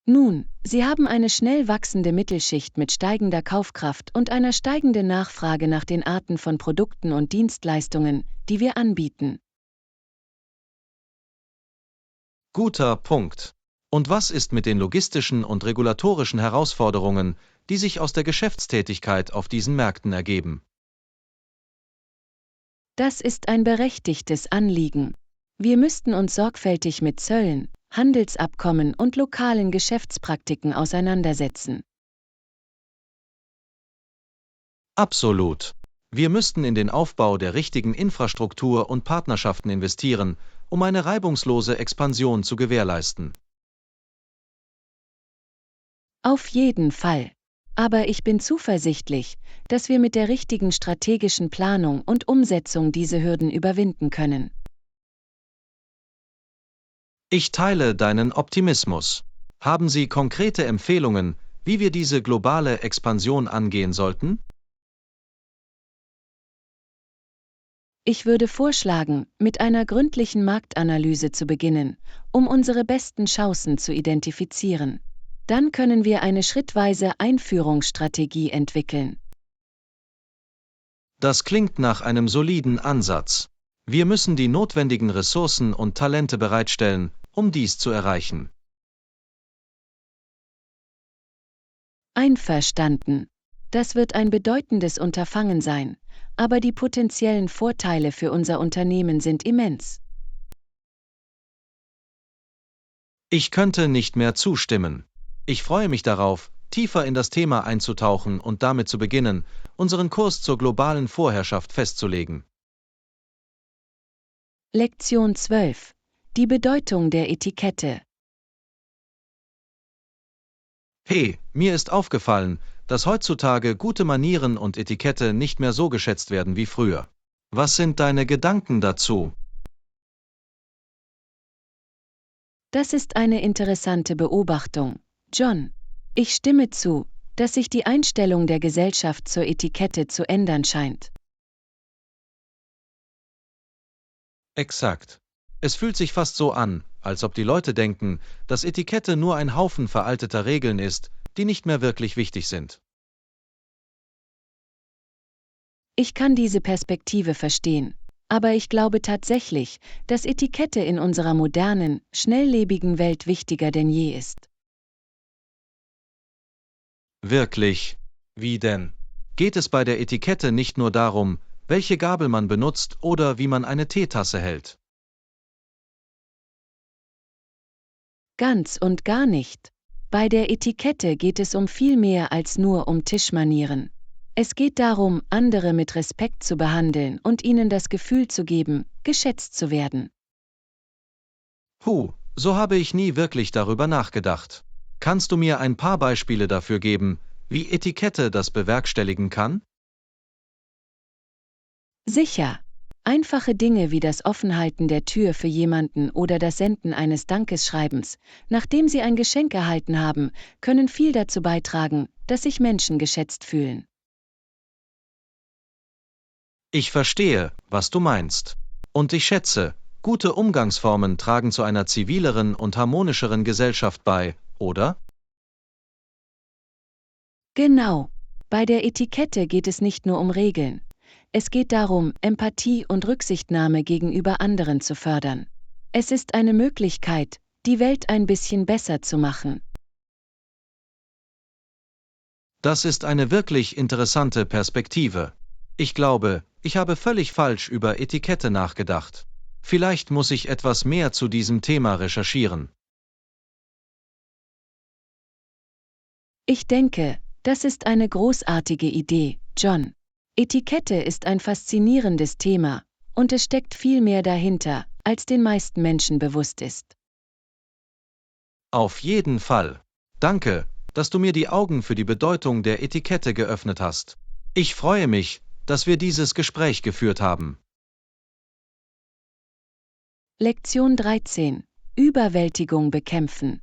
Nun, sie haben eine schnell wachsende Mittelschicht mit steigender Kaufkraft und einer steigenden Nachfrage nach den Arten von Produkten und Dienstleistungen, die wir anbieten. Guter Punkt. Und was ist mit den logistischen und regulatorischen Herausforderungen, die sich aus der Geschäftstätigkeit auf diesen Märkten ergeben? Das ist ein berechtigtes Anliegen. Wir müssten uns sorgfältig mit Zöllen, Handelsabkommen und lokalen Geschäftspraktiken auseinandersetzen. Absolut. Wir müssten in den Aufbau der richtigen Infrastruktur und Partnerschaften investieren, um eine reibungslose Expansion zu gewährleisten. Auf jeden Fall. Aber ich bin zuversichtlich, dass wir mit der richtigen strategischen Planung und Umsetzung diese Hürden überwinden können. Ich teile deinen Optimismus. Haben Sie konkrete Empfehlungen, wie wir diese globale Expansion angehen sollten? Ich würde vorschlagen, mit einer gründlichen Marktanalyse zu beginnen, um unsere besten Chancen zu identifizieren. Dann können wir eine schrittweise Einführungsstrategie entwickeln. Das klingt nach einem soliden Ansatz. Wir müssen die notwendigen Ressourcen und Talente bereitstellen, um dies zu erreichen. Einverstanden. Das wird ein bedeutendes Unterfangen sein, aber die potenziellen Vorteile für unser Unternehmen sind immens. Ich könnte nicht mehr zustimmen. Ich freue mich darauf, tiefer in das Thema einzutauchen und damit zu beginnen, unseren Kurs zur globalen Vorherrschaft festzulegen. Lektion 12. Die Bedeutung der Etikette. Hey, mir ist aufgefallen, dass heutzutage gute Manieren und Etikette nicht mehr so geschätzt werden wie früher. Was sind deine Gedanken dazu? Das ist eine interessante Beobachtung, John. Ich stimme zu, dass sich die Einstellung der Gesellschaft zur Etikette zu ändern scheint. Exakt. Es fühlt sich fast so an, als ob die Leute denken, dass Etikette nur ein Haufen veralteter Regeln ist, die nicht mehr wirklich wichtig sind. Ich kann diese Perspektive verstehen, aber ich glaube tatsächlich, dass Etikette in unserer modernen, schnelllebigen Welt wichtiger denn je ist. Wirklich? Wie denn? Geht es bei der Etikette nicht nur darum, welche Gabel man benutzt oder wie man eine Teetasse hält? Ganz und gar nicht. Bei der Etikette geht es um viel mehr als nur um Tischmanieren. Es geht darum, andere mit Respekt zu behandeln und ihnen das Gefühl zu geben, geschätzt zu werden. So habe ich nie wirklich darüber nachgedacht. Kannst du mir ein paar Beispiele dafür geben, wie Etikette das bewerkstelligen kann? Sicher. Einfache Dinge wie das Offenhalten der Tür für jemanden oder das Senden eines Dankesschreibens, nachdem sie ein Geschenk erhalten haben, können viel dazu beitragen, dass sich Menschen geschätzt fühlen. Ich verstehe, was du meinst. Und ich schätze, gute Umgangsformen tragen zu einer zivileren und harmonischeren Gesellschaft bei, oder? Genau. Bei der Etikette geht es nicht nur um Regeln. Es geht darum, Empathie und Rücksichtnahme gegenüber anderen zu fördern. Es ist eine Möglichkeit, die Welt ein bisschen besser zu machen. Das ist eine wirklich interessante Perspektive. Ich glaube, ich habe völlig falsch über Etikette nachgedacht. Vielleicht muss ich etwas mehr zu diesem Thema recherchieren. Ich denke, das ist eine großartige Idee, John. Etikette ist ein faszinierendes Thema, und es steckt viel mehr dahinter, als den meisten Menschen bewusst ist. Auf jeden Fall. Danke, dass du mir die Augen für die Bedeutung der Etikette geöffnet hast. Ich freue mich, dass wir dieses Gespräch geführt haben. Lektion 13. Überwältigung bekämpfen.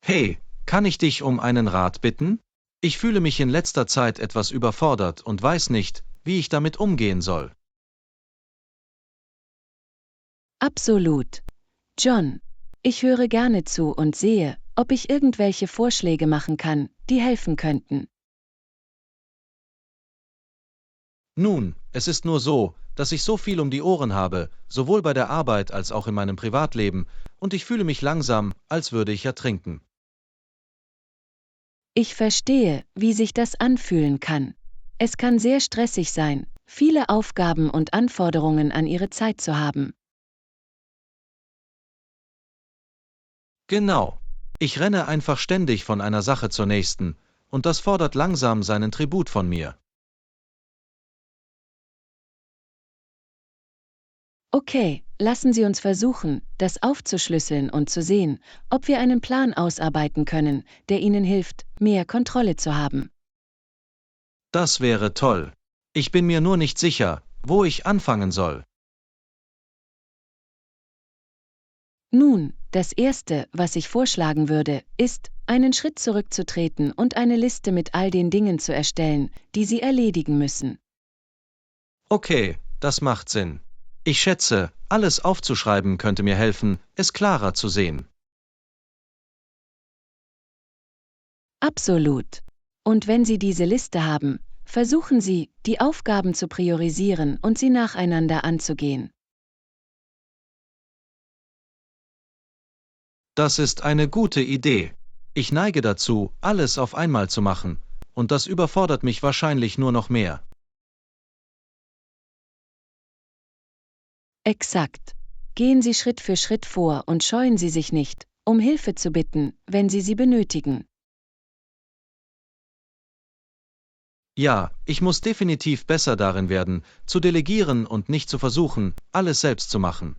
Hey, kann ich dich um einen Rat bitten? Ich fühle mich in letzter Zeit etwas überfordert und weiß nicht, wie ich damit umgehen soll. Absolut. John, ich höre gerne zu und sehe, ob ich irgendwelche Vorschläge machen kann, die helfen könnten. Nun, es ist nur so, dass ich so viel um die Ohren habe, sowohl bei der Arbeit als auch in meinem Privatleben, und ich fühle mich langsam, als würde ich ertrinken. Ich verstehe, wie sich das anfühlen kann. Es kann sehr stressig sein, viele Aufgaben und Anforderungen an Ihre Zeit zu haben. Genau. Ich renne einfach ständig von einer Sache zur nächsten, und das fordert langsam seinen Tribut von mir. Okay, lassen Sie uns versuchen, das aufzuschlüsseln und zu sehen, ob wir einen Plan ausarbeiten können, der Ihnen hilft, mehr Kontrolle zu haben. Das wäre toll. Ich bin mir nur nicht sicher, wo ich anfangen soll. Nun, das Erste, was ich vorschlagen würde, ist, einen Schritt zurückzutreten und eine Liste mit all den Dingen zu erstellen, die Sie erledigen müssen. Okay, das macht Sinn. Ich schätze, alles aufzuschreiben könnte mir helfen, es klarer zu sehen. Absolut. Und wenn Sie diese Liste haben, versuchen Sie, die Aufgaben zu priorisieren und sie nacheinander anzugehen. Das ist eine gute Idee. Ich neige dazu, alles auf einmal zu machen, und das überfordert mich wahrscheinlich nur noch mehr. Exakt. Gehen Sie Schritt für Schritt vor und scheuen Sie sich nicht, um Hilfe zu bitten, wenn Sie sie benötigen. Ja, ich muss definitiv besser darin werden, zu delegieren und nicht zu versuchen, alles selbst zu machen.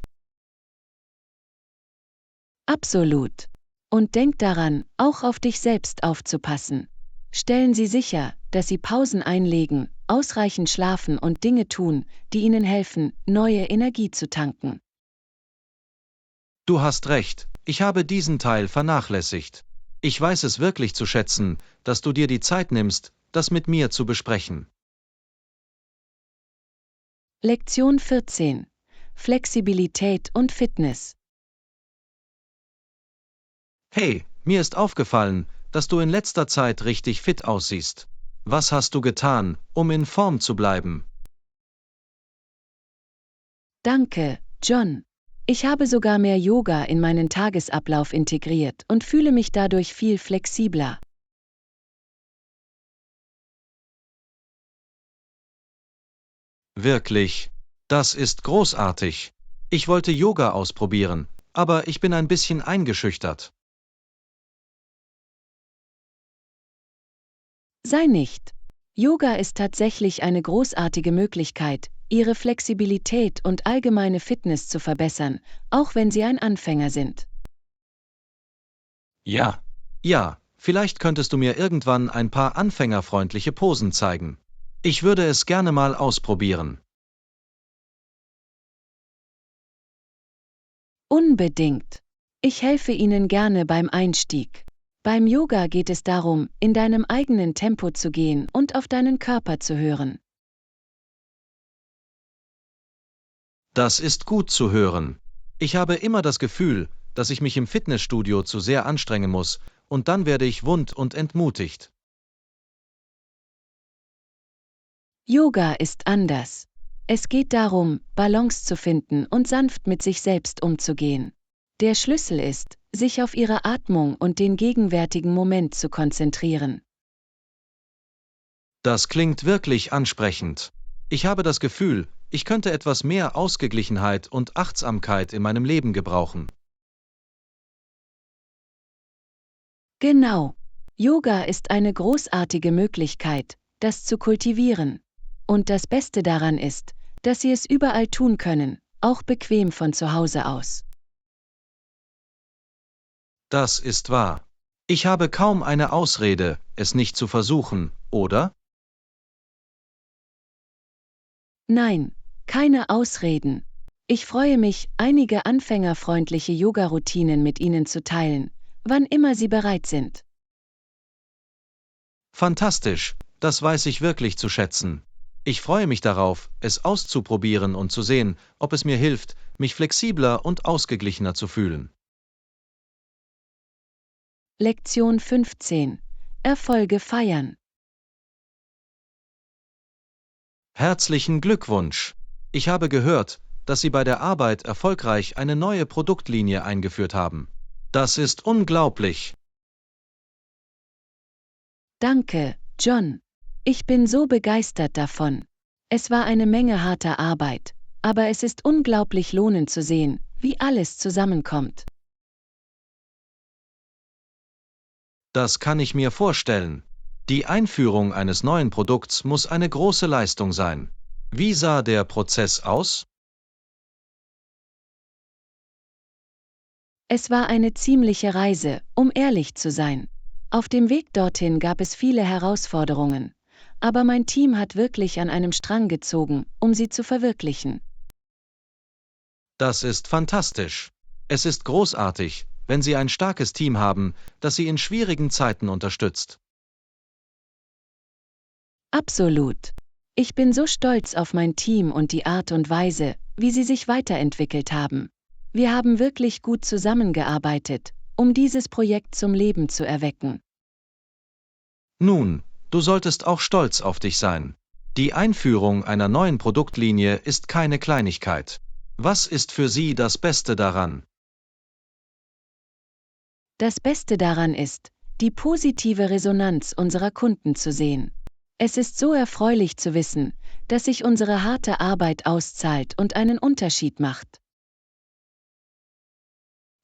Absolut. Und denk daran, auch auf dich selbst aufzupassen. Stellen Sie sicher, dass Sie Pausen einlegen, ausreichend schlafen und Dinge tun, die Ihnen helfen, neue Energie zu tanken. Du hast recht, ich habe diesen Teil vernachlässigt. Ich weiß es wirklich zu schätzen, dass du dir die Zeit nimmst, das mit mir zu besprechen. Lektion 14. Flexibilität und Fitness. Hey, mir ist aufgefallen, dass du in letzter Zeit richtig fit aussiehst. Was hast du getan, um in Form zu bleiben? Danke, John. Ich habe sogar mehr Yoga in meinen Tagesablauf integriert und fühle mich dadurch viel flexibler. Wirklich, das ist großartig. Ich wollte Yoga ausprobieren, aber ich bin ein bisschen eingeschüchtert. Sei nicht. Yoga ist tatsächlich eine großartige Möglichkeit, Ihre Flexibilität und allgemeine Fitness zu verbessern, auch wenn Sie ein Anfänger sind. Ja. Ja, vielleicht könntest du mir irgendwann ein paar anfängerfreundliche Posen zeigen. Ich würde es gerne mal ausprobieren. Unbedingt. Ich helfe Ihnen gerne beim Einstieg. Beim Yoga geht es darum, in deinem eigenen Tempo zu gehen und auf deinen Körper zu hören. Das ist gut zu hören. Ich habe immer das Gefühl, dass ich mich im Fitnessstudio zu sehr anstrengen muss, und dann werde ich wund und entmutigt. Yoga ist anders. Es geht darum, Balance zu finden und sanft mit sich selbst umzugehen. Der Schlüssel ist, sich auf ihre Atmung und den gegenwärtigen Moment zu konzentrieren. Das klingt wirklich ansprechend. Ich habe das Gefühl, ich könnte etwas mehr Ausgeglichenheit und Achtsamkeit in meinem Leben gebrauchen. Genau. Yoga ist eine großartige Möglichkeit, das zu kultivieren. Und das Beste daran ist, dass Sie es überall tun können, auch bequem von zu Hause aus. Das ist wahr. Ich habe kaum eine Ausrede, es nicht zu versuchen, oder? Nein, keine Ausreden. Ich freue mich, einige anfängerfreundliche Yoga-Routinen mit Ihnen zu teilen, wann immer Sie bereit sind. Fantastisch, das weiß ich wirklich zu schätzen. Ich freue mich darauf, es auszuprobieren und zu sehen, ob es mir hilft, mich flexibler und ausgeglichener zu fühlen. Lektion 15. Erfolge feiern. Herzlichen Glückwunsch! Ich habe gehört, dass Sie bei der Arbeit erfolgreich eine neue Produktlinie eingeführt haben. Das ist unglaublich! Danke, John. Ich bin so begeistert davon. Es war eine Menge harter Arbeit, aber es ist unglaublich lohnend zu sehen, wie alles zusammenkommt. Das kann ich mir vorstellen. Die Einführung eines neuen Produkts muss eine große Leistung sein. Wie sah der Prozess aus? Es war eine ziemliche Reise, um ehrlich zu sein. Auf dem Weg dorthin gab es viele Herausforderungen, aber mein Team hat wirklich an einem Strang gezogen, um sie zu verwirklichen. Das ist fantastisch. Es ist großartig, wenn Sie ein starkes Team haben, das Sie in schwierigen Zeiten unterstützt. Absolut. Ich bin so stolz auf mein Team und die Art und Weise, wie sie sich weiterentwickelt haben. Wir haben wirklich gut zusammengearbeitet, um dieses Projekt zum Leben zu erwecken. Nun, du solltest auch stolz auf dich sein. Die Einführung einer neuen Produktlinie ist keine Kleinigkeit. Was ist für Sie das Beste daran? Das Beste daran ist, die positive Resonanz unserer Kunden zu sehen. Es ist so erfreulich zu wissen, dass sich unsere harte Arbeit auszahlt und einen Unterschied macht.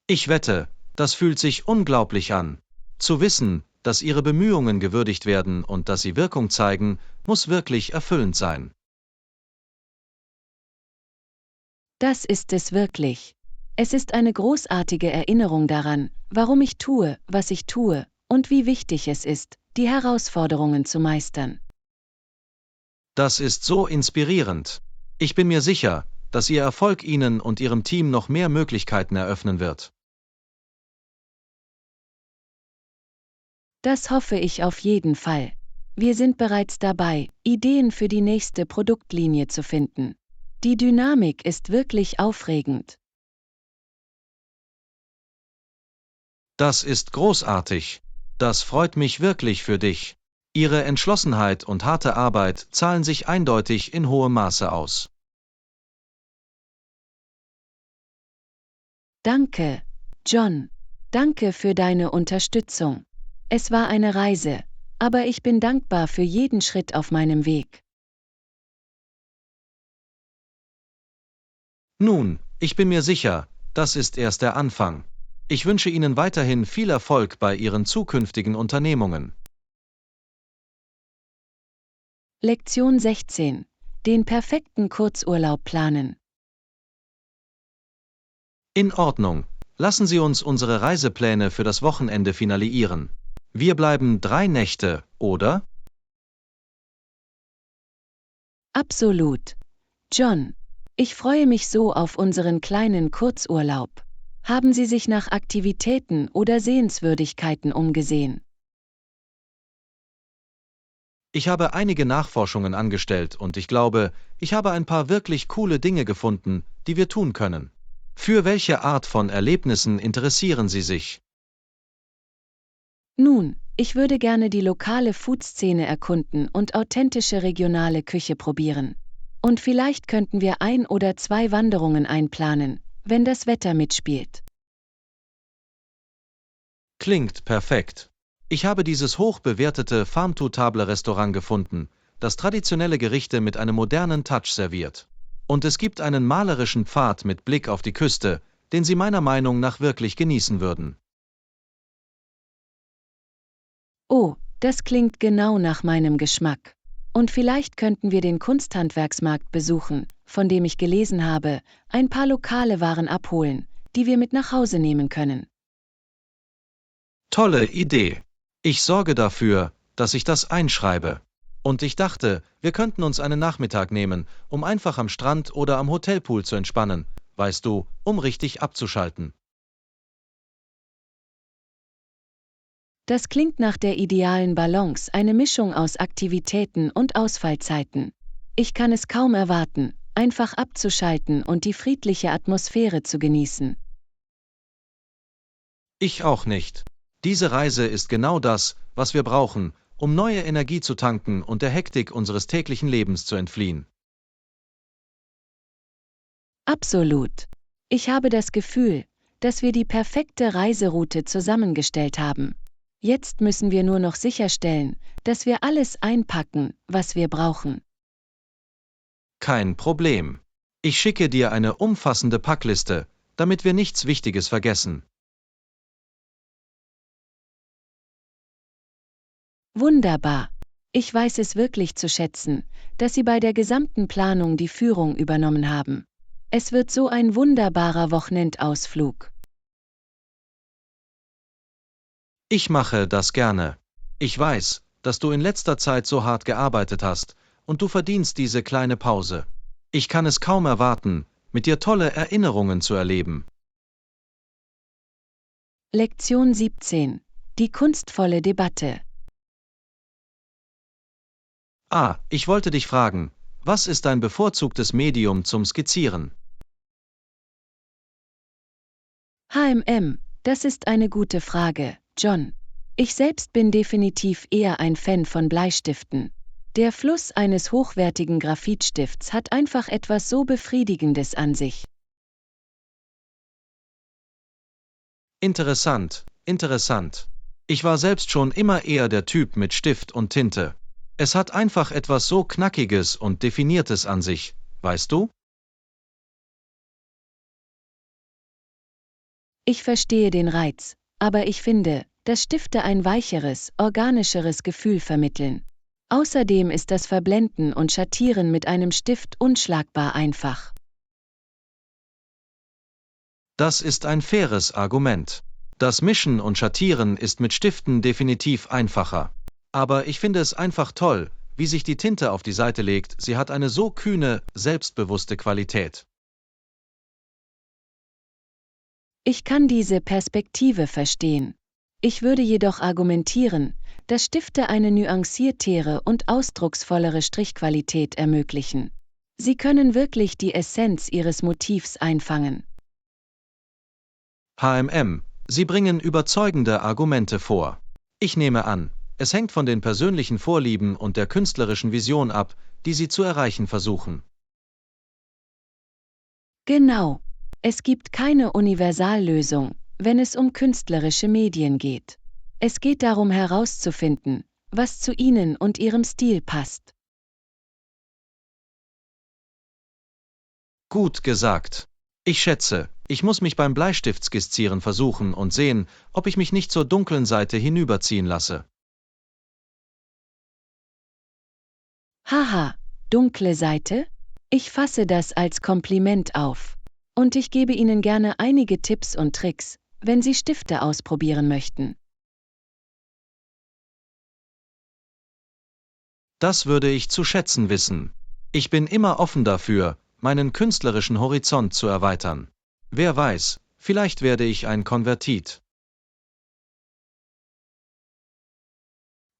Ich wette, das fühlt sich unglaublich an. Zu wissen, dass Ihre Bemühungen gewürdigt werden und dass sie Wirkung zeigen, muss wirklich erfüllend sein. Das ist es wirklich. Es ist eine großartige Erinnerung daran, warum ich tue, was ich tue, und wie wichtig es ist, die Herausforderungen zu meistern. Das ist so inspirierend. Ich bin mir sicher, dass Ihr Erfolg Ihnen und Ihrem Team noch mehr Möglichkeiten eröffnen wird. Das hoffe ich auf jeden Fall. Wir sind bereits dabei, Ideen für die nächste Produktlinie zu finden. Die Dynamik ist wirklich aufregend. Das ist großartig. Das freut mich wirklich für dich. Ihre Entschlossenheit und harte Arbeit zahlen sich eindeutig in hohem Maße aus. Danke, John. Danke für deine Unterstützung. Es war eine Reise, aber ich bin dankbar für jeden Schritt auf meinem Weg. Nun, ich bin mir sicher, das ist erst der Anfang. Ich wünsche Ihnen weiterhin viel Erfolg bei Ihren zukünftigen Unternehmungen. Lektion 16. Den perfekten Kurzurlaub planen. In Ordnung. Lassen Sie uns unsere Reisepläne für das Wochenende finalisieren. Wir bleiben 3 Nächte, oder? Absolut. John, ich freue mich so auf unseren kleinen Kurzurlaub. Haben Sie sich nach Aktivitäten oder Sehenswürdigkeiten umgesehen? Ich habe einige Nachforschungen angestellt und ich glaube, ich habe ein paar wirklich coole Dinge gefunden, die wir tun können. Für welche Art von Erlebnissen interessieren Sie sich? Nun, ich würde gerne die lokale Food-Szene erkunden und authentische regionale Küche probieren. Und vielleicht könnten wir 1 oder 2 Wanderungen einplanen, wenn das Wetter mitspielt. Klingt perfekt. Ich habe dieses hochbewertete Farm-to-Table-Restaurant gefunden, das traditionelle Gerichte mit einem modernen Touch serviert. Und es gibt einen malerischen Pfad mit Blick auf die Küste, den Sie meiner Meinung nach wirklich genießen würden. Oh, das klingt genau nach meinem Geschmack. Und vielleicht könnten wir den Kunsthandwerksmarkt besuchen, von dem ich gelesen habe, ein paar lokale Waren abholen, die wir mit nach Hause nehmen können. Tolle Idee. Ich sorge dafür, dass ich das einschreibe. Und ich dachte, wir könnten uns einen Nachmittag nehmen, um einfach am Strand oder am Hotelpool zu entspannen, weißt du, um richtig abzuschalten. Das klingt nach der idealen Balance, eine Mischung aus Aktivitäten und Ausfallzeiten. Ich kann es kaum erwarten, einfach abzuschalten und die friedliche Atmosphäre zu genießen. Ich auch nicht. Diese Reise ist genau das, was wir brauchen, um neue Energie zu tanken und der Hektik unseres täglichen Lebens zu entfliehen. Absolut. Ich habe das Gefühl, dass wir die perfekte Reiseroute zusammengestellt haben. Jetzt müssen wir nur noch sicherstellen, dass wir alles einpacken, was wir brauchen. Kein Problem. Ich schicke dir eine umfassende Packliste, damit wir nichts Wichtiges vergessen. Wunderbar. Ich weiß es wirklich zu schätzen, dass Sie bei der gesamten Planung die Führung übernommen haben. Es wird so ein wunderbarer Wochenendausflug. Ich mache das gerne. Ich weiß, dass du in letzter Zeit so hart gearbeitet hast, und du verdienst diese kleine Pause. Ich kann es kaum erwarten, mit dir tolle Erinnerungen zu erleben. Lektion 17. Die kunstvolle Debatte. Ich wollte dich fragen, was ist dein bevorzugtes Medium zum Skizzieren? HMM, das ist eine gute Frage, John. Ich selbst bin definitiv eher ein Fan von Bleistiften. Der Fluss eines hochwertigen Graphitstifts hat einfach etwas so Befriedigendes an sich. Interessant, interessant. Ich war selbst schon immer eher der Typ mit Stift und Tinte. Es hat einfach etwas so Knackiges und Definiertes an sich, weißt du? Ich verstehe den Reiz, aber ich finde, dass Stifte ein weicheres, organischeres Gefühl vermitteln. Außerdem ist das Verblenden und Schattieren mit einem Stift unschlagbar einfach. Das ist ein faires Argument. Das Mischen und Schattieren ist mit Stiften definitiv einfacher. Aber ich finde es einfach toll, wie sich die Tinte auf die Seite legt, sie hat eine so kühne, selbstbewusste Qualität. Ich kann diese Perspektive verstehen. Ich würde jedoch argumentieren, dass Stifte eine nuanciertere und ausdrucksvollere Strichqualität ermöglichen. Sie können wirklich die Essenz ihres Motivs einfangen. HMM, Sie bringen überzeugende Argumente vor. Ich nehme an, es hängt von den persönlichen Vorlieben und der künstlerischen Vision ab, die Sie zu erreichen versuchen. Genau. Es gibt keine Universallösung, wenn es um künstlerische Medien geht. Es geht darum herauszufinden, was zu Ihnen und Ihrem Stil passt. Gut gesagt. Ich schätze, ich muss mich beim Bleistiftskizzieren versuchen und sehen, ob ich mich nicht zur dunklen Seite hinüberziehen lasse. Haha, dunkle Seite? Ich fasse das als Kompliment auf. Und ich gebe Ihnen gerne einige Tipps und Tricks, wenn Sie Stifte ausprobieren möchten. Das würde ich zu schätzen wissen. Ich bin immer offen dafür, meinen künstlerischen Horizont zu erweitern. Wer weiß, vielleicht werde ich ein Konvertit.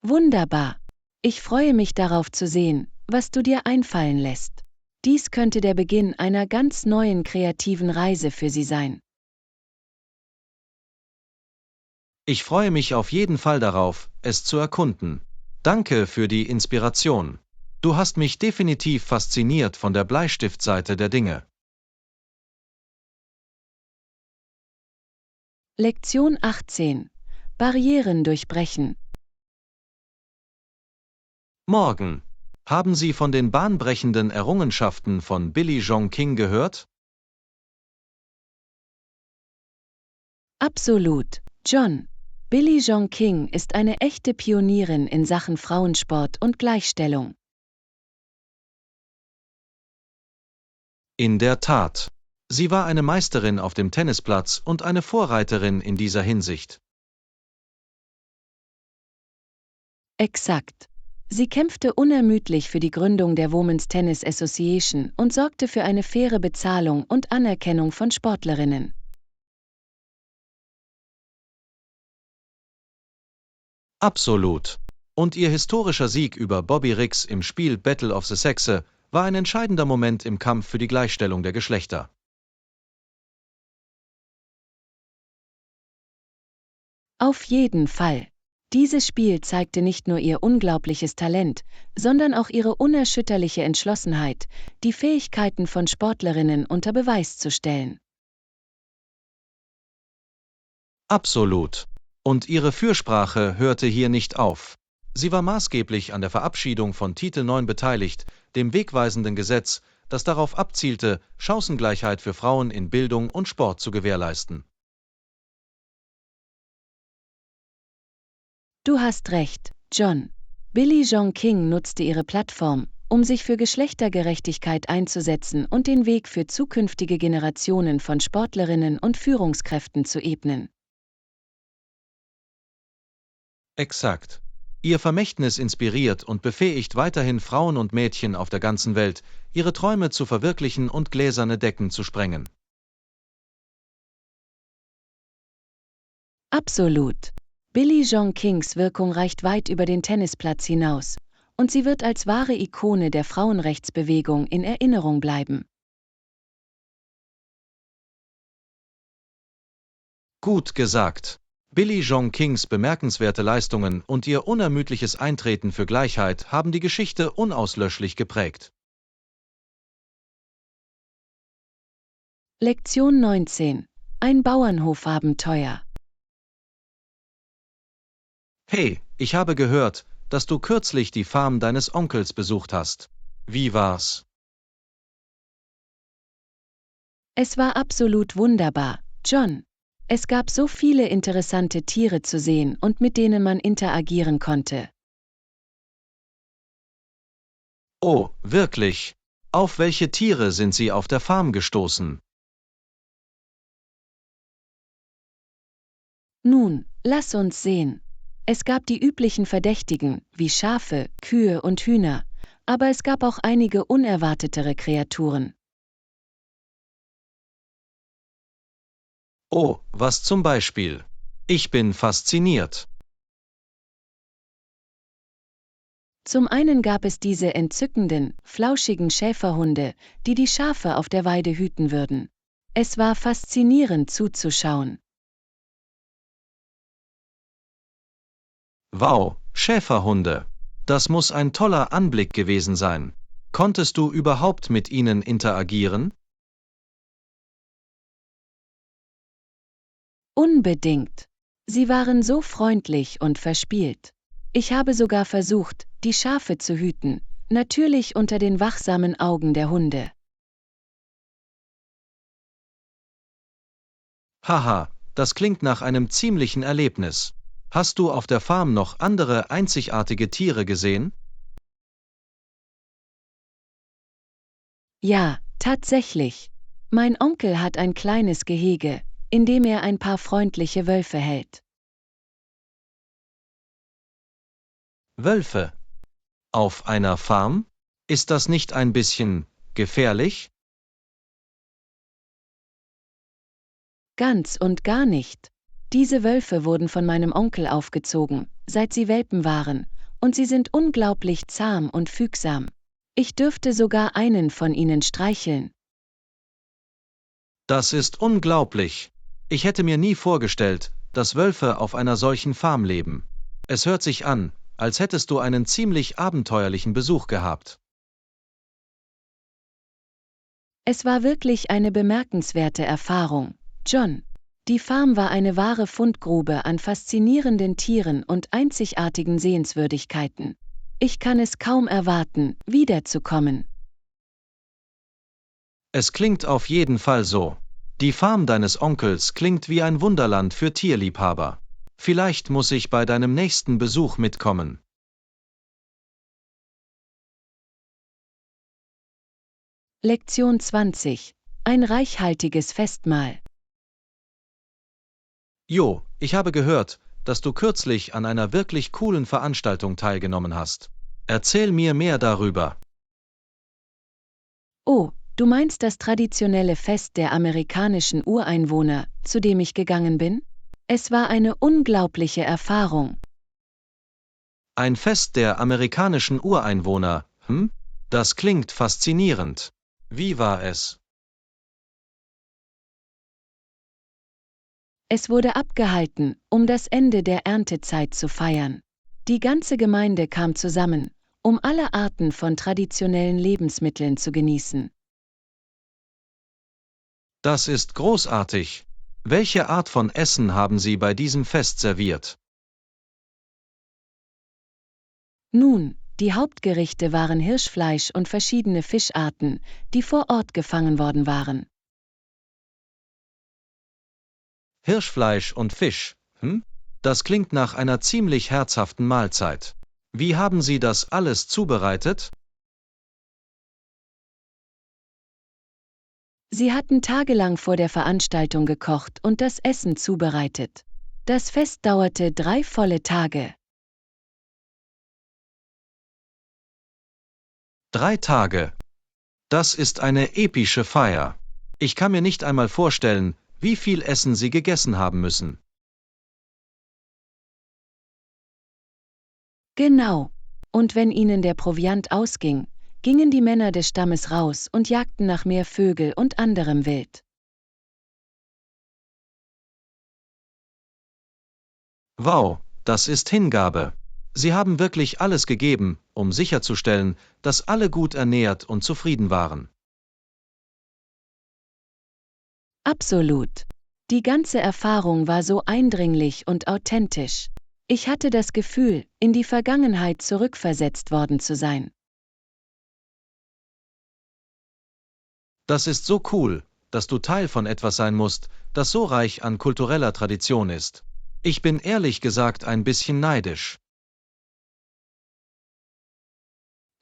Wunderbar. Ich freue mich darauf zu sehen, was du dir einfallen lässt. Dies könnte der Beginn einer ganz neuen kreativen Reise für Sie sein. Ich freue mich auf jeden Fall darauf, es zu erkunden. Danke für die Inspiration. Du hast mich definitiv fasziniert von der Bleistiftseite der Dinge. Lektion 18. Barrieren durchbrechen. Morgen. Haben Sie von den bahnbrechenden Errungenschaften von Billie Jean King gehört? Absolut, John. Billie Jean King ist eine echte Pionierin in Sachen Frauensport und Gleichstellung. In der Tat. Sie war eine Meisterin auf dem Tennisplatz und eine Vorreiterin in dieser Hinsicht. Exakt. Sie kämpfte unermüdlich für die Gründung der Women's Tennis Association und sorgte für eine faire Bezahlung und Anerkennung von Sportlerinnen. Absolut. Und ihr historischer Sieg über Bobby Riggs im Spiel Battle of the Sexe war ein entscheidender Moment im Kampf für die Gleichstellung der Geschlechter. Auf jeden Fall. Dieses Spiel zeigte nicht nur ihr unglaubliches Talent, sondern auch ihre unerschütterliche Entschlossenheit, die Fähigkeiten von Sportlerinnen unter Beweis zu stellen. Absolut. Und ihre Fürsprache hörte hier nicht auf. Sie war maßgeblich an der Verabschiedung von Titel 9 beteiligt, dem wegweisenden Gesetz, das darauf abzielte, Chancengleichheit für Frauen in Bildung und Sport zu gewährleisten. Du hast recht, John. Billie Jean King nutzte ihre Plattform, um sich für Geschlechtergerechtigkeit einzusetzen und den Weg für zukünftige Generationen von Sportlerinnen und Führungskräften zu ebnen. Exakt. Ihr Vermächtnis inspiriert und befähigt weiterhin Frauen und Mädchen auf der ganzen Welt, ihre Träume zu verwirklichen und gläserne Decken zu sprengen. Absolut. Billie Jean Kings Wirkung reicht weit über den Tennisplatz hinaus, und sie wird als wahre Ikone der Frauenrechtsbewegung in Erinnerung bleiben. Gut gesagt. Billie Jean Kings bemerkenswerte Leistungen und ihr unermüdliches Eintreten für Gleichheit haben die Geschichte unauslöschlich geprägt. Lektion 19. Ein Bauernhofabenteuer. Hey, ich habe gehört, dass du kürzlich die Farm deines Onkels besucht hast. Wie war's? Es war absolut wunderbar, John. Es gab so viele interessante Tiere zu sehen und mit denen man interagieren konnte. Oh, wirklich? Auf welche Tiere sind Sie auf der Farm gestoßen? Nun, lass uns sehen. Es gab die üblichen Verdächtigen, wie Schafe, Kühe und Hühner, aber es gab auch einige unerwartetere Kreaturen. Oh, was zum Beispiel? Ich bin fasziniert. Zum einen gab es diese entzückenden, flauschigen Schäferhunde, die die Schafe auf der Weide hüten würden. Es war faszinierend zuzuschauen. Wow, Schäferhunde. Das muss ein toller Anblick gewesen sein. Konntest du überhaupt mit ihnen interagieren? Unbedingt. Sie waren so freundlich und verspielt. Ich habe sogar versucht, die Schafe zu hüten, natürlich unter den wachsamen Augen der Hunde. Haha, das klingt nach einem ziemlichen Erlebnis. Hast du auf der Farm noch andere einzigartige Tiere gesehen? Ja, tatsächlich. Mein Onkel hat ein kleines Gehege, in dem er ein paar freundliche Wölfe hält. Wölfe. Auf einer Farm? Ist das nicht ein bisschen gefährlich? Ganz und gar nicht. Diese Wölfe wurden von meinem Onkel aufgezogen, seit sie Welpen waren, und sie sind unglaublich zahm und fügsam. Ich dürfte sogar einen von ihnen streicheln. Das ist unglaublich. Ich hätte mir nie vorgestellt, dass Wölfe auf einer solchen Farm leben. Es hört sich an, als hättest du einen ziemlich abenteuerlichen Besuch gehabt. Es war wirklich eine bemerkenswerte Erfahrung, John. Die Farm war eine wahre Fundgrube an faszinierenden Tieren und einzigartigen Sehenswürdigkeiten. Ich kann es kaum erwarten, wiederzukommen. Es klingt auf jeden Fall so. Die Farm deines Onkels klingt wie ein Wunderland für Tierliebhaber. Vielleicht muss ich bei deinem nächsten Besuch mitkommen. Lektion 20. Ein reichhaltiges Festmahl. Jo, ich habe gehört, dass du kürzlich an einer wirklich coolen Veranstaltung teilgenommen hast. Erzähl mir mehr darüber. Oh, du meinst das traditionelle Fest der amerikanischen Ureinwohner, zu dem ich gegangen bin? Es war eine unglaubliche Erfahrung. Ein Fest der amerikanischen Ureinwohner, hm? Das klingt faszinierend. Wie war es? Es wurde abgehalten, um das Ende der Erntezeit zu feiern. Die ganze Gemeinde kam zusammen, um alle Arten von traditionellen Lebensmitteln zu genießen. Das ist großartig. Welche Art von Essen haben Sie bei diesem Fest serviert? Nun, die Hauptgerichte waren Hirschfleisch und verschiedene Fischarten, die vor Ort gefangen worden waren. Hirschfleisch und Fisch, hm? Das klingt nach einer ziemlich herzhaften Mahlzeit. Wie haben Sie das alles zubereitet? Sie hatten tagelang vor der Veranstaltung gekocht und das Essen zubereitet. Das Fest dauerte 3 volle Tage. 3 Tage. Das ist eine epische Feier. Ich kann mir nicht einmal vorstellen, wie viel Essen Sie gegessen haben müssen. Genau. Und wenn ihnen der Proviant ausging, gingen die Männer des Stammes raus und jagten nach mehr Vögel und anderem Wild. Wow, das ist Hingabe. Sie haben wirklich alles gegeben, um sicherzustellen, dass alle gut ernährt und zufrieden waren. Absolut. Die ganze Erfahrung war so eindringlich und authentisch. Ich hatte das Gefühl, in die Vergangenheit zurückversetzt worden zu sein. Das ist so cool, dass du Teil von etwas sein musst, das so reich an kultureller Tradition ist. Ich bin ehrlich gesagt ein bisschen neidisch.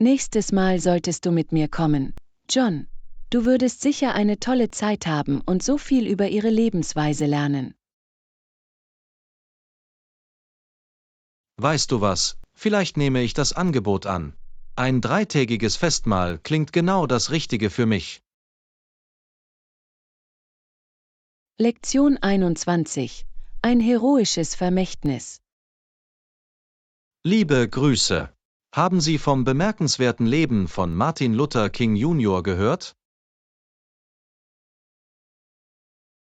Nächstes Mal solltest du mit mir kommen, John. Du würdest sicher eine tolle Zeit haben und so viel über ihre Lebensweise lernen. Weißt du was, vielleicht nehme ich das Angebot an. Ein 3-tägiges Festmahl klingt genau das Richtige für mich. Lektion 21. Ein heroisches Vermächtnis. Liebe Grüße. Haben Sie vom bemerkenswerten Leben von Martin Luther King Jr. gehört?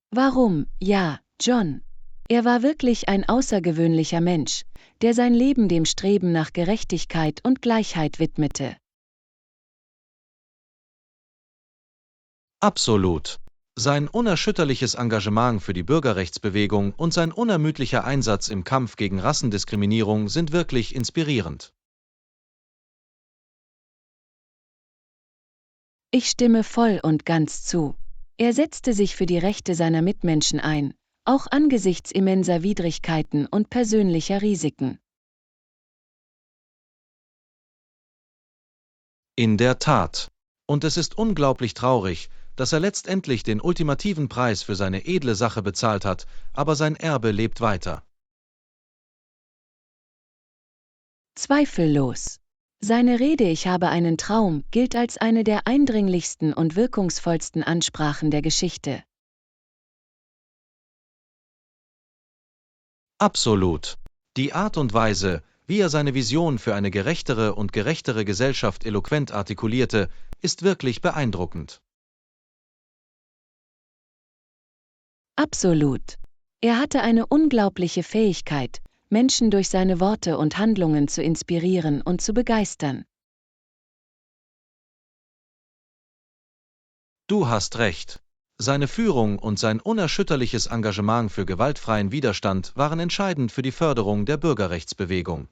Warum, ja, John. Er war wirklich ein außergewöhnlicher Mensch, der sein Leben dem Streben nach Gerechtigkeit und Gleichheit widmete. Absolut. Sein unerschütterliches Engagement für die Bürgerrechtsbewegung und sein unermüdlicher Einsatz im Kampf gegen Rassendiskriminierung sind wirklich inspirierend. Ich stimme voll und ganz zu. Er setzte sich für die Rechte seiner Mitmenschen ein, auch angesichts immenser Widrigkeiten und persönlicher Risiken. In der Tat. Und es ist unglaublich traurig, dass er letztendlich den ultimativen Preis für seine edle Sache bezahlt hat, aber sein Erbe lebt weiter. Zweifellos. Seine Rede „Ich habe einen Traum" gilt als eine der eindringlichsten und wirkungsvollsten Ansprachen der Geschichte. Absolut. Die Art und Weise, wie er seine Vision für eine gerechtere und gerechtere Gesellschaft eloquent artikulierte, ist wirklich beeindruckend. Absolut. Er hatte eine unglaubliche Fähigkeit, Menschen durch seine Worte und Handlungen zu inspirieren und zu begeistern. Du hast recht. Seine Führung und sein unerschütterliches Engagement für gewaltfreien Widerstand waren entscheidend für die Förderung der Bürgerrechtsbewegung.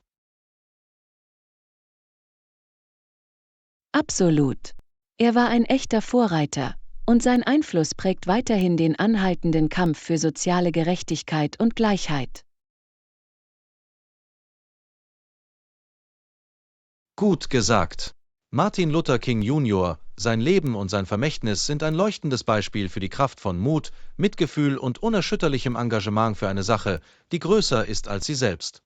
Absolut. Er war ein echter Vorreiter, und sein Einfluss prägt weiterhin den anhaltenden Kampf für soziale Gerechtigkeit und Gleichheit. Gut gesagt. Martin Luther King Jr., sein Leben und sein Vermächtnis sind ein leuchtendes Beispiel für die Kraft von Mut, Mitgefühl und unerschütterlichem Engagement für eine Sache, die größer ist als sie selbst.